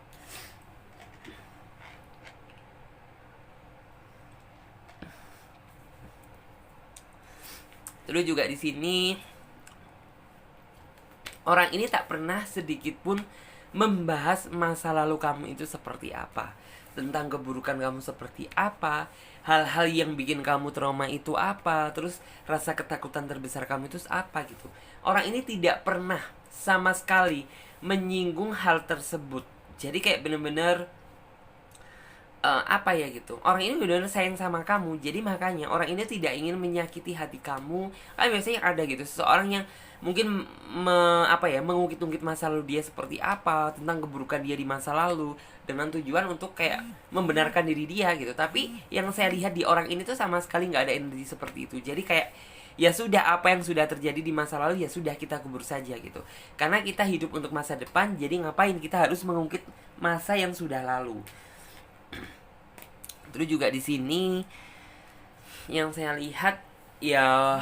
Terus juga di sini orang ini tak pernah sedikit pun membahas masa lalu kamu itu seperti apa, tentang keburukan kamu seperti apa, hal-hal yang bikin kamu trauma itu apa, terus rasa ketakutan terbesar kamu itu apa gitu. Orang ini tidak pernah sama sekali menyinggung hal tersebut. Jadi kayak bener-bener apa ya gitu, orang ini benar-benar sayang sama kamu, jadi makanya orang ini tidak ingin menyakiti hati kamu. Kan biasanya ada gitu seseorang yang mungkin mengungkit-ungkit masa lalu dia seperti apa, tentang keburukan dia di masa lalu, dengan tujuan untuk kayak membenarkan diri dia gitu. Tapi yang saya lihat di orang ini tuh sama sekali nggak ada energi seperti itu. Jadi kayak ya sudah, apa yang sudah terjadi di masa lalu ya sudah kita kubur saja gitu, karena kita hidup untuk masa depan. Jadi ngapain kita harus mengungkit masa yang sudah lalu. Terus juga di sini yang saya lihat ya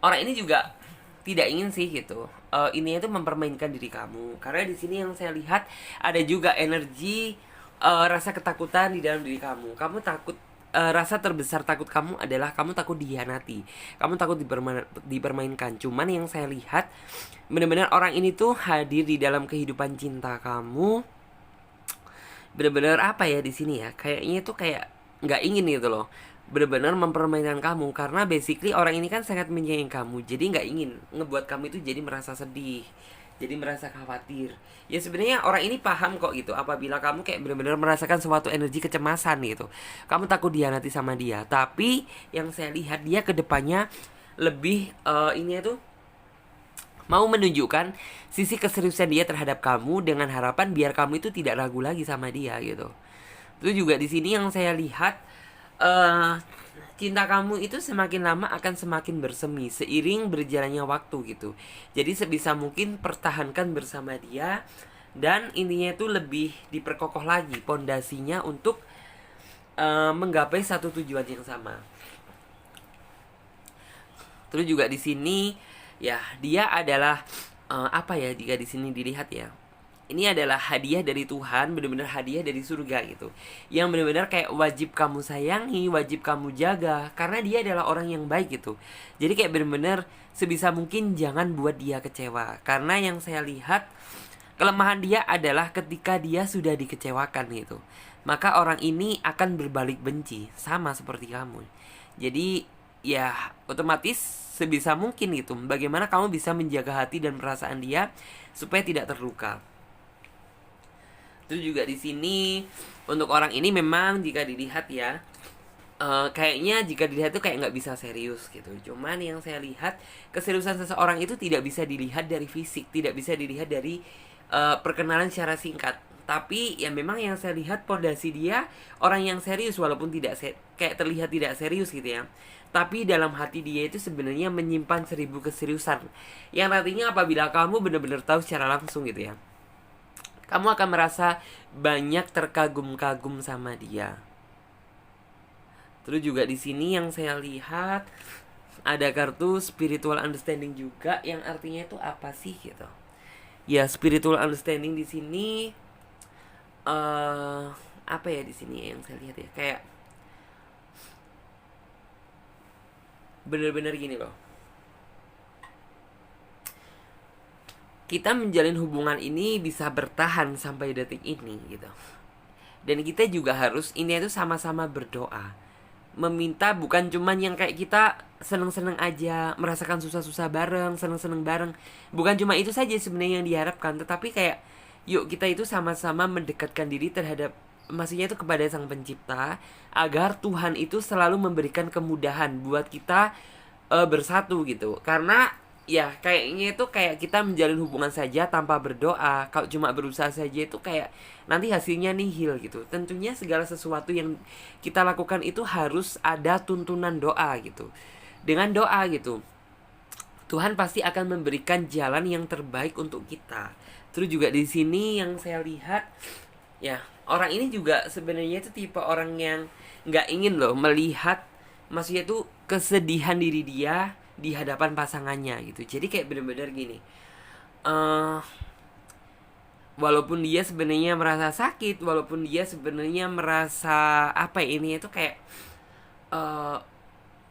orang ini juga tidak ingin sih gitu. Ini itu mempermainkan diri kamu, karena di sini yang saya lihat ada juga energi rasa ketakutan di dalam diri kamu. Kamu takut, rasa terbesar takut kamu adalah kamu takut dihianati, kamu takut dipermainkan. Cuman yang saya lihat benar-benar orang ini tuh hadir di dalam kehidupan cinta kamu bener-bener apa ya di sini ya, kayaknya tuh kayak nggak ingin gitu loh bener-bener mempermainkan kamu, karena basically orang ini kan sangat menyayangi kamu, jadi nggak ingin ngebuat kamu itu jadi merasa sedih, jadi merasa khawatir. Ya sebenarnya orang ini paham kok gitu apabila kamu kayak bener-bener merasakan suatu energi kecemasan gitu, kamu takut dihianati sama dia. Tapi yang saya lihat dia kedepannya lebih ini tuh mau menunjukkan sisi keseriusan dia terhadap kamu, dengan harapan biar kamu itu tidak ragu lagi sama dia gitu. Terus juga di sini yang saya lihat cinta kamu itu semakin lama akan semakin bersemi seiring berjalannya waktu gitu. Jadi sebisa mungkin pertahankan bersama dia, dan intinya itu lebih diperkokoh lagi pondasinya untuk menggapai satu tujuan yang sama. Terus juga di sini ya dia adalah apa ya, jika di sini dilihat ya, ini adalah hadiah dari Tuhan, benar-benar hadiah dari surga gitu, yang benar-benar kayak wajib kamu sayangi, wajib kamu jaga, karena dia adalah orang yang baik gitu. Jadi kayak benar-benar sebisa mungkin jangan buat dia kecewa, karena yang saya lihat kelemahan dia adalah ketika dia sudah dikecewakan gitu, maka orang ini akan berbalik benci sama seperti kamu. Jadi ya otomatis sebisa mungkin gitu, bagaimana kamu bisa menjaga hati dan perasaan dia supaya tidak terluka. Terus juga di sini untuk orang ini memang jika dilihat ya, kayaknya jika dilihat tuh kayak nggak bisa serius gitu. Cuman yang saya lihat keseriusan seseorang itu tidak bisa dilihat dari fisik, tidak bisa dilihat dari perkenalan secara singkat. Tapi ya memang yang saya lihat pondasi dia orang yang serius, walaupun tidak kayak terlihat tidak serius gitu ya. Tapi dalam hati dia itu sebenarnya menyimpan 1000 keseriusan, yang nantinya apabila kamu benar-benar tahu secara langsung gitu ya, kamu akan merasa banyak terkagum-kagum sama dia. Terus juga di sini yang saya lihat ada kartu spiritual understanding juga, yang artinya itu apa sih gitu. Ya spiritual understanding di sini apa ya di sini yang saya lihat ya, kayak bener-bener gini loh, kita menjalin hubungan ini bisa bertahan sampai detik ini gitu. Dan kita juga harus ini itu sama-sama berdoa, meminta, bukan cuman yang kayak kita seneng-seneng aja, merasakan susah-susah bareng, seneng-seneng bareng. Bukan cuma itu saja sebenarnya yang diharapkan, tetapi kayak yuk kita itu sama-sama mendekatkan diri terhadap, maksudnya itu kepada Sang Pencipta, agar Tuhan itu selalu memberikan kemudahan buat kita bersatu gitu. Karena ya kayaknya itu kayak kita menjalin hubungan saja tanpa berdoa, kalau cuma berusaha saja itu kayak nanti hasilnya nihil gitu. Tentunya segala sesuatu yang kita lakukan itu harus ada tuntunan doa gitu. Dengan doa gitu, Tuhan pasti akan memberikan jalan yang terbaik untuk kita. Terus juga di sini yang saya lihat, ya orang ini juga sebenarnya itu tipe orang yang nggak ingin loh melihat, maksudnya tuh kesedihan diri dia di hadapan pasangannya gitu. Jadi kayak bener-bener gini, eh walaupun dia sebenarnya merasa sakit, walaupun dia sebenarnya merasa apa ya, ini itu kayak eh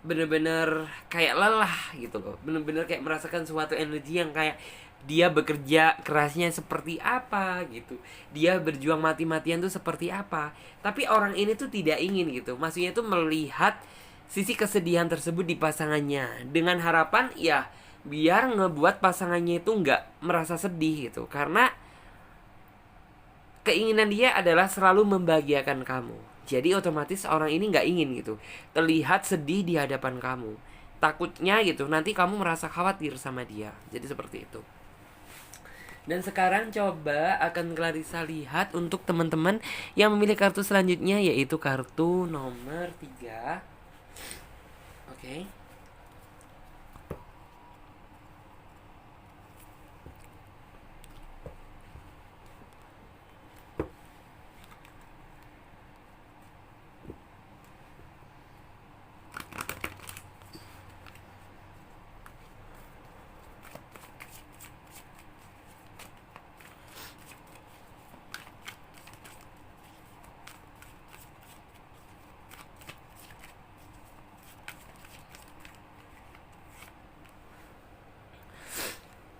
bener-bener kayak lelah gitu loh, bener-bener kayak merasakan suatu energi yang kayak dia bekerja kerasnya seperti apa gitu, dia berjuang mati-matian tuh seperti apa. Tapi orang ini tuh tidak ingin gitu, maksudnya tuh melihat sisi kesedihan tersebut di pasangannya, dengan harapan ya biar ngebuat pasangannya itu nggak merasa sedih gitu. Karena keinginan dia adalah selalu membahagiakan kamu. Jadi otomatis orang ini nggak ingin gitu terlihat sedih di hadapan kamu. Takutnya gitu nanti kamu merasa khawatir sama dia. Jadi seperti itu. Dan sekarang coba akan Clarissa lihat untuk teman-teman yang memilih kartu selanjutnya, yaitu kartu nomor 3. Oke.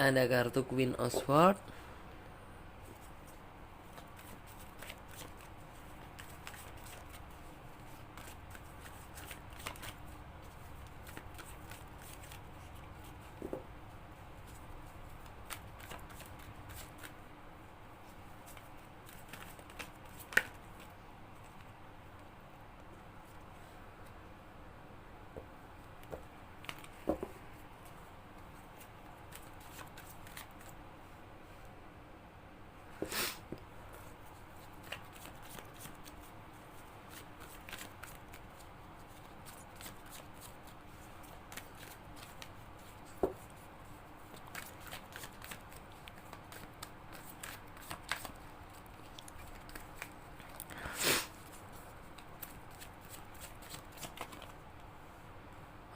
Ada kartu Queen of Swords.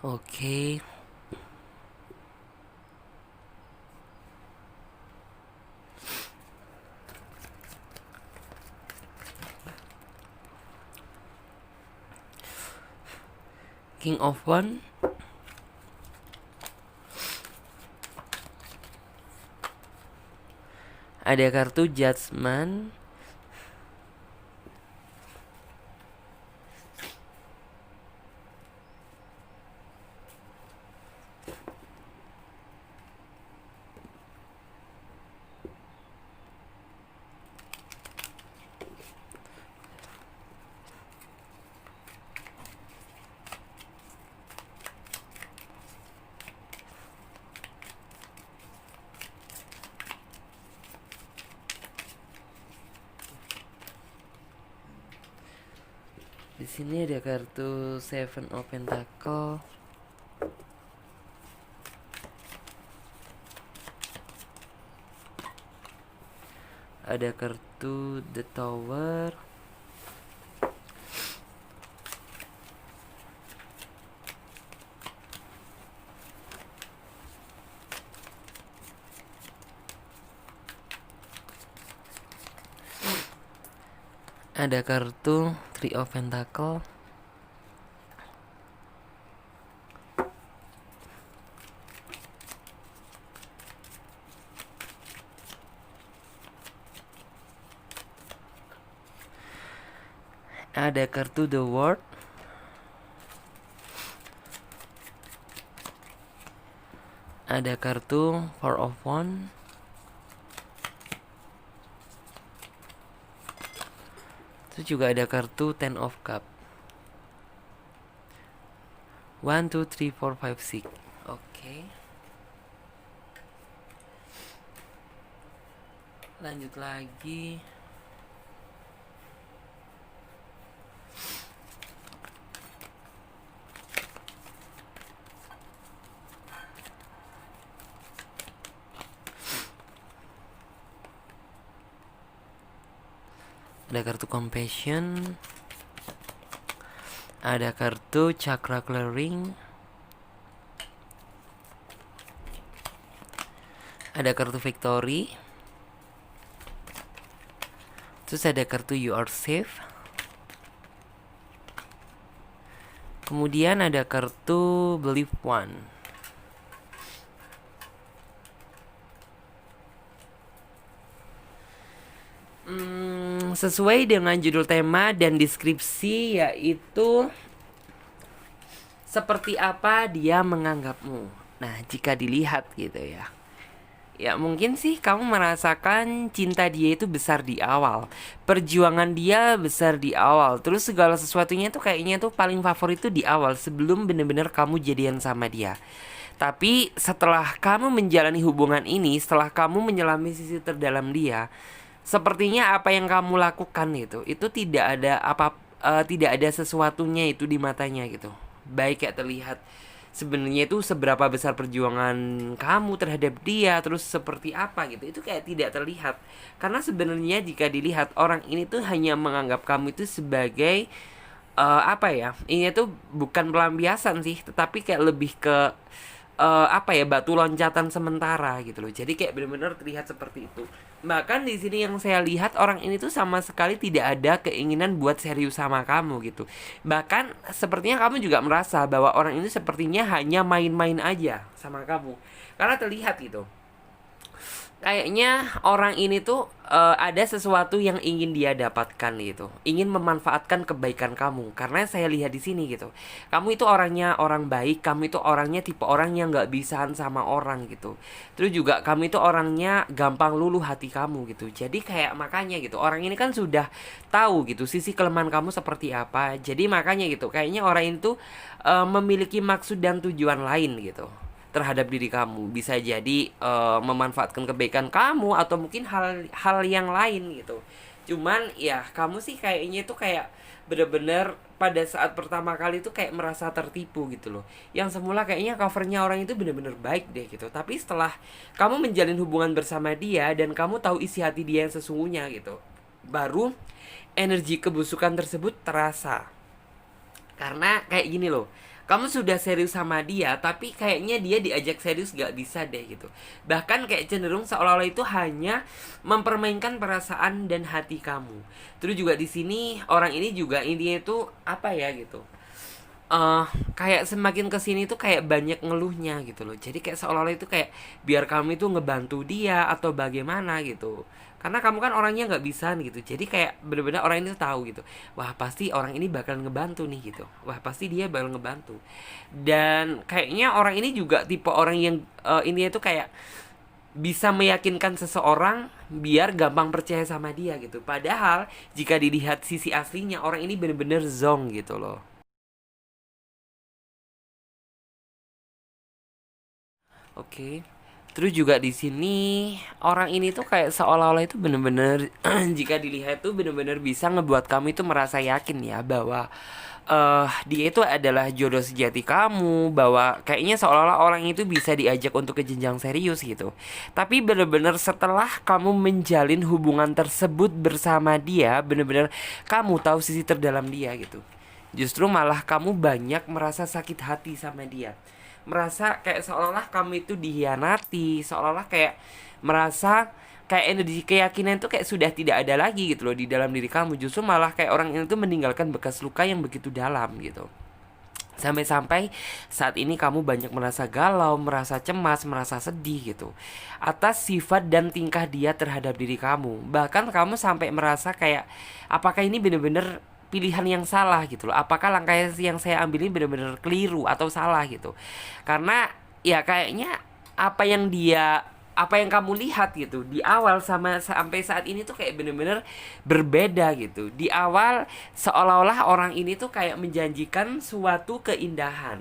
Oke. King of Wands. Ada kartu Judgment. Di sini ada kartu Seven of Pentacle. Ada kartu The Tower. Ada kartu Three of Pentacle. Ada kartu The World. Ada kartu Four of Wands. Terus juga ada kartu Ten of Cups. 1, 2, 3, 4, 5, 6. Oke. Lanjut lagi. Ada kartu Compassion. Ada kartu Chakra Clearing. Ada kartu Victory. Terus ada kartu You Are Safe. Kemudian ada kartu Believe One. Sesuai dengan judul tema dan deskripsi, yaitu seperti apa dia menganggapmu. Nah, jika dilihat gitu ya, ya mungkin sih kamu merasakan cinta dia itu besar di awal, perjuangan dia besar di awal, terus segala sesuatunya tuh kayaknya tuh paling favorit tuh di awal sebelum bener-bener kamu jadian sama dia. Tapi setelah kamu menjalani hubungan ini, setelah kamu menyelami sisi terdalam dia, sepertinya apa yang kamu lakukan itu tidak ada tidak ada sesuatunya itu di matanya gitu. Baik kayak terlihat sebenarnya itu seberapa besar perjuangan kamu terhadap dia, terus seperti apa gitu, itu kayak tidak terlihat. Karena sebenarnya jika dilihat, orang ini tuh hanya menganggap kamu itu sebagai apa ya, ini tuh bukan pelampiasan sih, tetapi kayak lebih ke apa ya, batu loncatan sementara gitu loh. Jadi kayak benar-benar terlihat seperti itu. Bahkan di sini yang saya lihat, orang ini tuh sama sekali tidak ada keinginan buat serius sama kamu gitu. Bahkan sepertinya kamu juga merasa bahwa orang ini sepertinya hanya main-main aja sama kamu. Karena terlihat gitu, kayaknya orang ini tuh ada sesuatu yang ingin dia dapatkan gitu, ingin memanfaatkan kebaikan kamu. Karena saya lihat di sini gitu, kamu itu orangnya orang baik, kamu itu orangnya tipe orang yang nggak bisaan sama orang gitu. Terus juga kamu itu orangnya gampang luluh hati kamu gitu. Jadi kayak makanya gitu, orang ini kan sudah tahu gitu sisi kelemahan kamu seperti apa. Jadi makanya gitu, kayaknya orang itu memiliki maksud dan tujuan lain gitu terhadap diri kamu. Bisa jadi memanfaatkan kebaikan kamu atau mungkin hal yang lain gitu. Cuman ya kamu sih kayaknya itu kayak bener-bener pada saat pertama kali itu kayak merasa tertipu gitu loh. Yang semula kayaknya covernya orang itu bener-bener baik deh gitu, tapi setelah kamu menjalin hubungan bersama dia dan kamu tahu isi hati dia yang sesungguhnya gitu, baru energi kebusukan tersebut terasa. Karena kayak gini loh, kamu sudah serius sama dia, tapi kayaknya dia diajak serius gak bisa deh gitu. Bahkan kayak cenderung seolah-olah itu hanya mempermainkan perasaan dan hati kamu. Terus juga di sini orang ini juga intinya itu apa ya gitu, kayak semakin kesini tuh kayak banyak ngeluhnya gitu loh. Jadi kayak seolah-olah itu kayak biar kamu itu ngebantu dia atau bagaimana gitu. Karena kamu kan orangnya nggak bisa gitu. Jadi kayak bener-bener orang ini tuh tahu gitu, wah pasti orang ini bakal ngebantu nih gitu. Wah pasti dia bakal ngebantu. Dan kayaknya orang ini juga tipe orang yang ini tuh kayak bisa meyakinkan seseorang biar gampang percaya sama dia gitu. Padahal jika dilihat sisi aslinya, orang ini bener-bener zong gitu loh. Oke. Terus juga di sini orang ini tuh kayak seolah-olah itu bener-bener jika dilihat tuh bener-bener bisa ngebuat kamu itu merasa yakin ya bahwa dia itu adalah jodoh sejati kamu, bahwa kayaknya seolah-olah orang itu bisa diajak untuk ke jenjang serius gitu. Tapi bener-bener setelah kamu menjalin hubungan tersebut bersama dia, bener-bener kamu tahu sisi terdalam dia gitu. Justru malah kamu banyak merasa sakit hati sama dia, merasa kayak seolah-olah kamu itu dihianati, seolah-olah kayak merasa kayak energi keyakinan itu kayak sudah tidak ada lagi gitu loh di dalam diri kamu. Justru malah kayak orang ini tuh meninggalkan bekas luka yang begitu dalam gitu. Sampai-sampai saat ini kamu banyak merasa galau, merasa cemas, merasa sedih gitu atas sifat dan tingkah dia terhadap diri kamu. Bahkan kamu sampai merasa kayak apakah ini bener-bener pilihan yang salah gitu loh. Apakah langkah yang saya ambil ini benar-benar keliru atau salah gitu. Karena ya kayaknya apa yang dia apa yang kamu lihat gitu di awal sama sampai saat ini tuh kayak bener-bener berbeda gitu. Di awal seolah-olah orang ini tuh kayak menjanjikan suatu keindahan,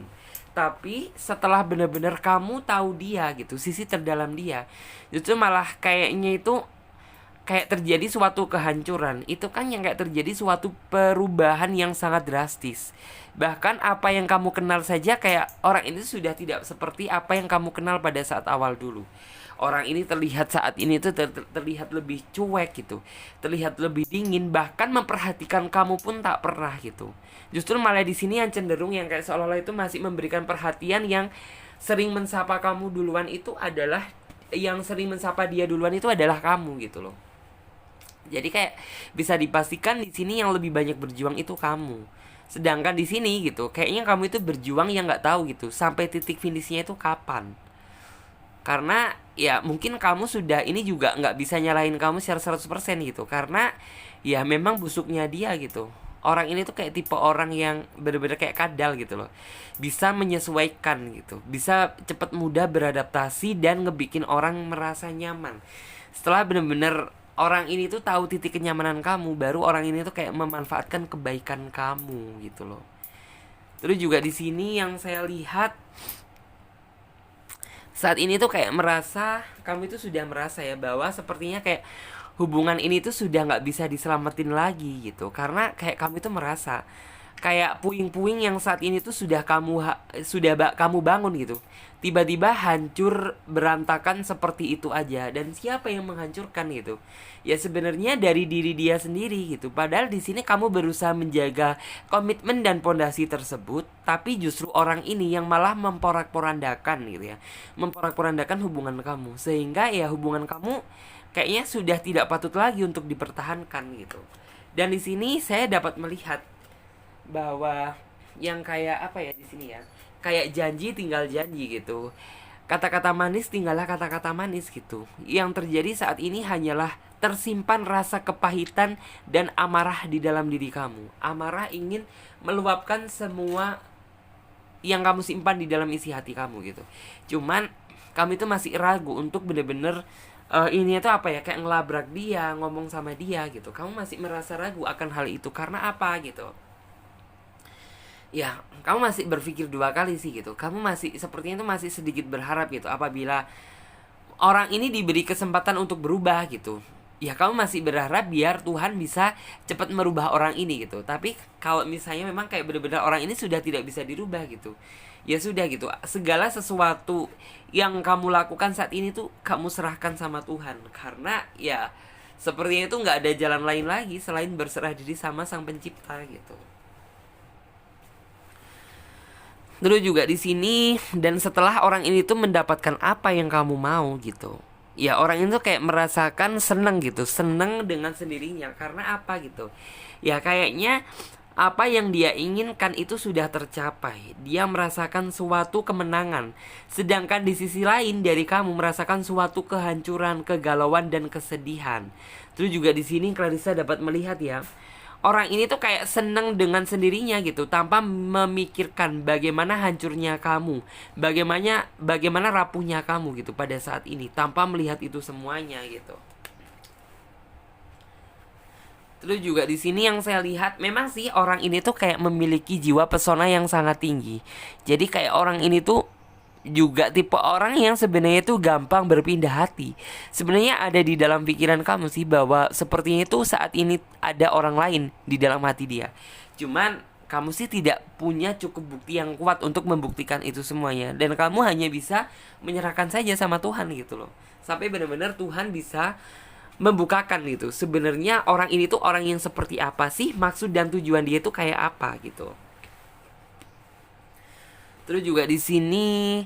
tapi setelah bener-bener kamu tahu dia gitu, sisi terdalam dia, itu malah kayaknya itu kayak terjadi suatu kehancuran. Itu kan yang kayak terjadi suatu perubahan yang sangat drastis. Bahkan apa yang kamu kenal saja kayak orang ini sudah tidak seperti apa yang kamu kenal pada saat awal dulu. Orang ini terlihat saat ini tuh terlihat lebih cuek gitu, terlihat lebih dingin, bahkan memperhatikan kamu pun tak pernah gitu. Justru malah di sini yang cenderung yang kayak seolah-olah itu masih memberikan perhatian, yang sering mensapa kamu duluan itu adalah yang sering mensapa dia duluan itu adalah kamu gitu loh. Jadi kayak bisa dipastikan di sini yang lebih banyak berjuang itu kamu. Sedangkan di sini gitu, kayaknya kamu itu berjuang yang nggak tahu gitu sampai titik finishnya itu kapan. Karena ya mungkin kamu sudah ini juga nggak bisa nyalahin kamu secara 100% gitu. Karena ya memang busuknya dia gitu. Orang ini tuh kayak tipe orang yang bener-bener kayak kadal gitu loh. Bisa menyesuaikan gitu. Bisa cepet mudah beradaptasi dan ngebikin orang merasa nyaman. Setelah bener-bener orang ini tuh tahu titik kenyamanan kamu, baru orang ini tuh kayak memanfaatkan kebaikan kamu gitu loh. Terus juga di sini yang saya lihat saat ini tuh kayak merasa kamu itu sudah merasa ya bahwa sepertinya kayak hubungan ini tuh sudah nggak bisa diselamatin lagi gitu, karena kayak kamu itu merasa kayak puing-puing yang saat ini tuh sudah kamu bangun gitu tiba-tiba hancur berantakan seperti itu aja. Dan siapa yang menghancurkan gitu? Ya sebenarnya dari diri dia sendiri gitu. Padahal di sini kamu berusaha menjaga komitmen dan pondasi tersebut, tapi justru orang ini yang malah memporak-porandakan gitu ya, memporak-porandakan hubungan kamu, sehingga ya hubungan kamu kayaknya sudah tidak patut lagi untuk dipertahankan gitu. Dan di sini saya dapat melihat bahwa yang kayak apa ya di sini ya, kayak janji tinggal janji gitu, kata-kata manis tinggallah kata-kata manis gitu. Yang terjadi saat ini hanyalah tersimpan rasa kepahitan dan amarah di dalam diri kamu. Amarah ingin meluapkan semua yang kamu simpan di dalam isi hati kamu gitu. Cuman kamu itu masih ragu untuk bener-bener ini itu apa ya, kayak ngelabrak dia, ngomong sama dia gitu. Kamu masih merasa ragu akan hal itu karena apa gitu. Ya, kamu masih berpikir dua kali sih gitu. Kamu masih sepertinya itu masih sedikit berharap gitu apabila orang ini diberi kesempatan untuk berubah gitu. Ya kamu masih berharap biar Tuhan bisa cepat merubah orang ini gitu. Tapi kalau misalnya memang kayak benar-benar orang ini sudah tidak bisa dirubah gitu, ya sudah gitu. Segala sesuatu yang kamu lakukan saat ini tuh kamu serahkan sama Tuhan. Karena ya sepertinya itu nggak ada jalan lain lagi selain berserah diri sama Sang Pencipta gitu. Terus juga di sini, dan setelah orang ini tuh mendapatkan apa yang kamu mau gitu, ya orang itu kayak merasakan seneng gitu, seneng dengan sendirinya. Karena apa gitu, ya kayaknya apa yang dia inginkan itu sudah tercapai. Dia merasakan suatu kemenangan. Sedangkan di sisi lain dari kamu merasakan suatu kehancuran, kegalauan, dan kesedihan. Terus juga di sini Clarissa dapat melihat ya, orang ini tuh kayak seneng dengan sendirinya gitu, tanpa memikirkan bagaimana hancurnya kamu, bagaimana rapuhnya kamu gitu pada saat ini, tanpa melihat itu semuanya gitu. Terus juga di sini yang saya lihat memang sih orang ini tuh kayak memiliki jiwa pesona yang sangat tinggi. Jadi kayak orang ini tuh juga tipe orang yang sebenarnya itu gampang berpindah hati. Sebenarnya ada di dalam pikiran kamu sih bahwa sepertinya itu saat ini ada orang lain di dalam hati dia. Cuman kamu sih tidak punya cukup bukti yang kuat untuk membuktikan itu semuanya, dan kamu hanya bisa menyerahkan saja sama Tuhan gitu loh. Sampai benar-benar Tuhan bisa membukakan gitu. Sebenarnya orang ini tuh orang yang seperti apa sih, maksud dan tujuan dia tuh kayak apa gitu. Terus juga di sini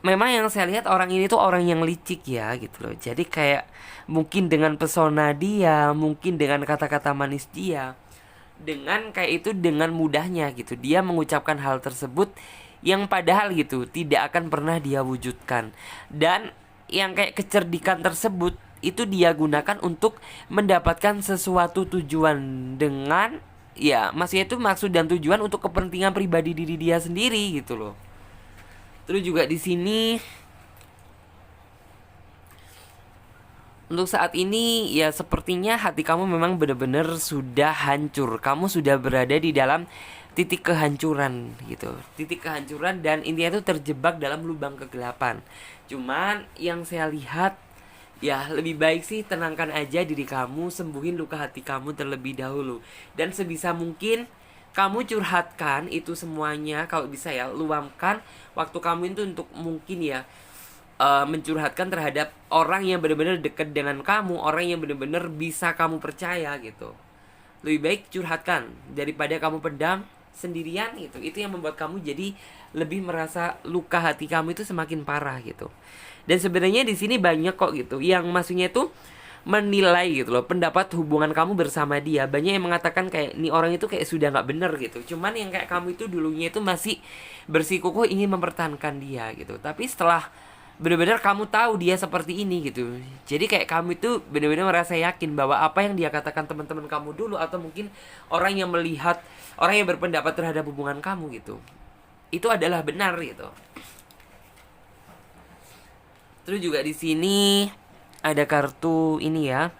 memang yang saya lihat orang ini tuh orang yang licik ya gitu loh. Jadi kayak mungkin dengan pesona dia, mungkin dengan kata-kata manis dia, dengan kayak itu dengan mudahnya gitu dia mengucapkan hal tersebut yang padahal gitu tidak akan pernah dia wujudkan. Dan yang kayak kecerdikan tersebut itu dia gunakan untuk mendapatkan sesuatu tujuan dengan ya maksudnya itu maksud dan tujuan untuk kepentingan pribadi diri dia sendiri gitu loh. Terus juga di sini untuk saat ini ya sepertinya hati kamu memang benar-benar sudah hancur. Kamu sudah berada di dalam titik kehancuran gitu. Titik kehancuran dan intinya itu terjebak dalam lubang kegelapan. Cuman yang saya lihat ya lebih baik sih tenangkan aja diri kamu, sembuhin luka hati kamu terlebih dahulu. Dan sebisa mungkin kamu curhatkan itu semuanya, kalau bisa ya luangkan waktu kamu itu untuk mungkin ya mencurhatkan terhadap orang yang benar-benar dekat dengan kamu, orang yang benar-benar bisa kamu percaya gitu. Lebih baik curhatkan daripada kamu pendam sendirian gitu. Itu yang membuat kamu jadi lebih merasa luka hati kamu itu semakin parah gitu. Dan sebenarnya di sini banyak kok gitu yang maksudnya itu menilai gitu loh pendapat hubungan kamu bersama dia. Banyak yang mengatakan kayak nih orang itu kayak sudah nggak bener gitu. Cuman yang kayak kamu itu dulunya itu masih bersikukuh ingin mempertahankan dia gitu. Tapi setelah benar-benar kamu tahu dia seperti ini gitu, jadi kayak kamu itu benar-benar merasa yakin bahwa apa yang dia katakan teman-teman kamu dulu atau mungkin orang yang melihat, orang yang berpendapat terhadap hubungan kamu gitu, itu adalah benar gitu. Terus juga di sini ada kartu ini ya,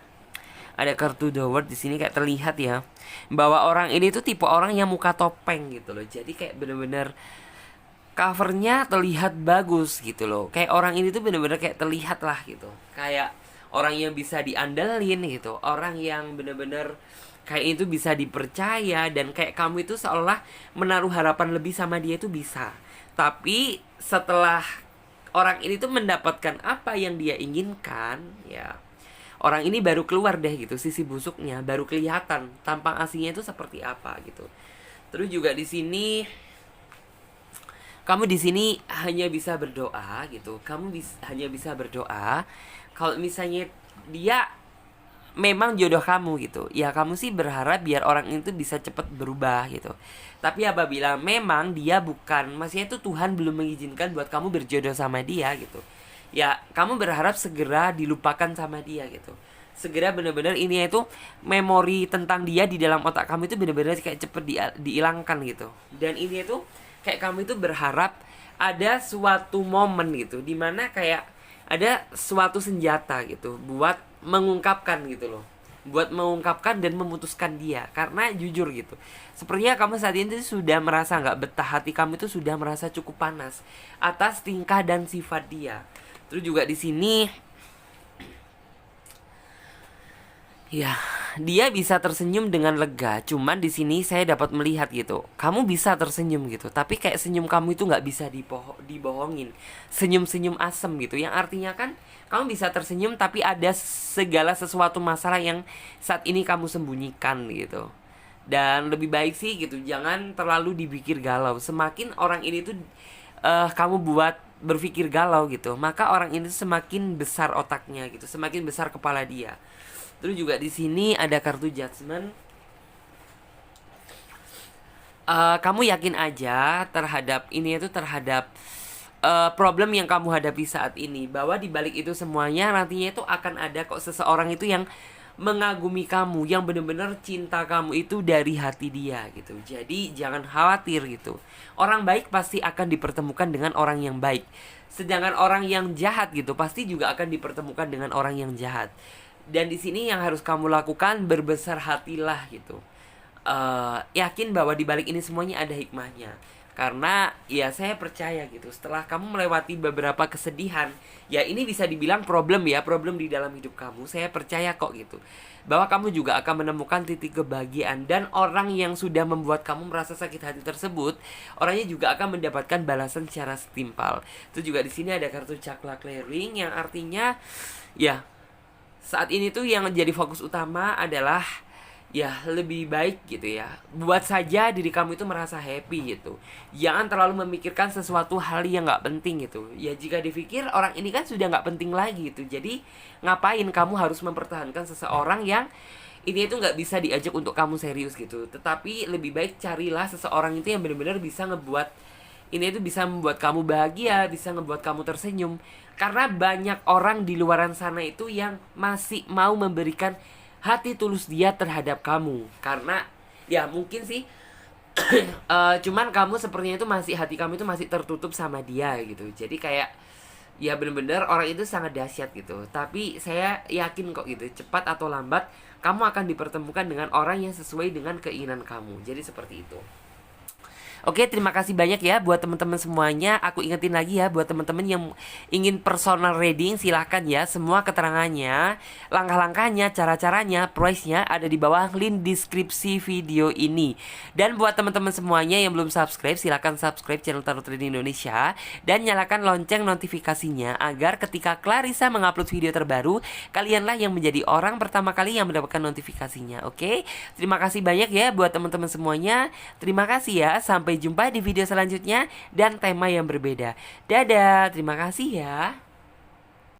ada kartu The World di sini kayak terlihat ya bahwa orang ini tuh tipe orang yang muka topeng gitu loh. Jadi kayak bener-bener covernya terlihat bagus gitu loh. Kayak orang ini tuh bener-bener kayak terlihat lah gitu. Kayak orang yang bisa diandelin gitu. Orang yang bener-bener kayak itu bisa dipercaya. Dan kayak kamu itu seolah menaruh harapan lebih sama dia itu bisa. Tapi setelah orang ini tuh mendapatkan apa yang dia inginkan, ya orang ini baru keluar deh gitu sisi busuknya, baru kelihatan tampang aslinya itu seperti apa gitu. Terus juga di sini kamu di sini hanya bisa berdoa gitu. Hanya bisa berdoa kalau misalnya dia memang jodoh kamu gitu. Ya kamu sih berharap biar orang itu bisa cepat berubah gitu. Tapi apabila memang dia bukan, maksudnya itu Tuhan belum mengizinkan buat kamu berjodoh sama dia gitu, ya kamu berharap segera dilupakan sama dia gitu. Segera benar-benar ini itu memori tentang dia di dalam otak kamu itu benar-benar kayak cepet dihilangkan gitu. Dan ini itu kayak kamu itu berharap ada suatu momen gitu dimana kayak ada suatu senjata gitu buat mengungkapkan gitu loh, buat mengungkapkan dan memutuskan dia. Karena jujur gitu, sepertinya kamu saat ini sudah merasa nggak betah, hati kamu itu sudah merasa cukup panas atas tingkah dan sifat dia. Terus juga di sini ya, dia bisa tersenyum dengan lega. Cuman di sini saya dapat melihat gitu, kamu bisa tersenyum gitu, tapi kayak senyum kamu itu nggak bisa dibohongin. Senyum-senyum asem gitu, yang artinya kan kamu bisa tersenyum tapi ada segala sesuatu masalah yang saat ini kamu sembunyikan gitu. Dan lebih baik sih gitu, jangan terlalu dipikir galau. Semakin orang ini tuh kamu buat berpikir galau gitu, maka orang ini semakin besar otaknya gitu, semakin besar kepala dia. Terus juga di sini ada kartu judgment. Kamu yakin aja terhadap ini itu terhadap problem yang kamu hadapi saat ini, bahwa di balik itu semuanya nantinya itu akan ada kok seseorang itu yang mengagumi kamu, yang benar-benar cinta kamu itu dari hati dia gitu. Jadi jangan khawatir gitu. Orang baik pasti akan dipertemukan dengan orang yang baik. Sedangkan orang yang jahat gitu pasti juga akan dipertemukan dengan orang yang jahat. Dan di sini yang harus kamu lakukan berbesar hatilah gitu. Yakin bahwa di balik ini semuanya ada hikmahnya. Karena ya saya percaya gitu, setelah kamu melewati beberapa kesedihan, ya ini bisa dibilang problem ya, problem di dalam hidup kamu. Saya percaya kok gitu, bahwa kamu juga akan menemukan titik kebahagiaan. Dan orang yang sudah membuat kamu merasa sakit hati tersebut, orangnya juga akan mendapatkan balasan secara setimpal. Itu juga di sini ada kartu Chakra Clearing, yang artinya ya saat ini tuh yang jadi fokus utama adalah ya lebih baik gitu ya, buat saja diri kamu itu merasa happy gitu. Jangan terlalu memikirkan sesuatu hal yang gak penting gitu. Ya jika dipikir orang ini kan sudah gak penting lagi gitu, jadi ngapain kamu harus mempertahankan seseorang yang ini itu gak bisa diajak untuk kamu serius gitu. Tetapi lebih baik carilah seseorang itu yang benar-benar bisa ngebuat ini itu bisa membuat kamu bahagia, bisa ngebuat kamu tersenyum. Karena banyak orang di luaran sana itu yang masih mau memberikan hati tulus dia terhadap kamu. Karena Ya mungkin sih. Cuman kamu sepertinya itu masih, hati kamu itu masih tertutup sama dia gitu. Jadi kayak ya bener-bener orang itu sangat dahsyat gitu. Tapi saya yakin kok gitu, cepat atau lambat kamu akan dipertemukan dengan orang yang sesuai dengan keinginan kamu. Jadi seperti itu. Oke, terima kasih banyak ya buat teman-teman semuanya. Aku ingetin lagi ya buat teman-teman yang ingin personal reading, silahkan ya. Semua keterangannya, langkah-langkahnya, cara-caranya, price-nya ada di bawah link deskripsi video ini. Dan buat teman-teman semuanya yang belum subscribe, silahkan subscribe channel Tarot Trading Indonesia dan nyalakan lonceng notifikasinya agar ketika Clarissa mengupload video terbaru, kalianlah yang menjadi orang pertama kali yang mendapatkan notifikasinya. Oke, terima kasih banyak ya buat teman-teman semuanya. Terima kasih ya. Sampai jumpa di video selanjutnya dan tema yang berbeda. Dadah, terima kasih ya.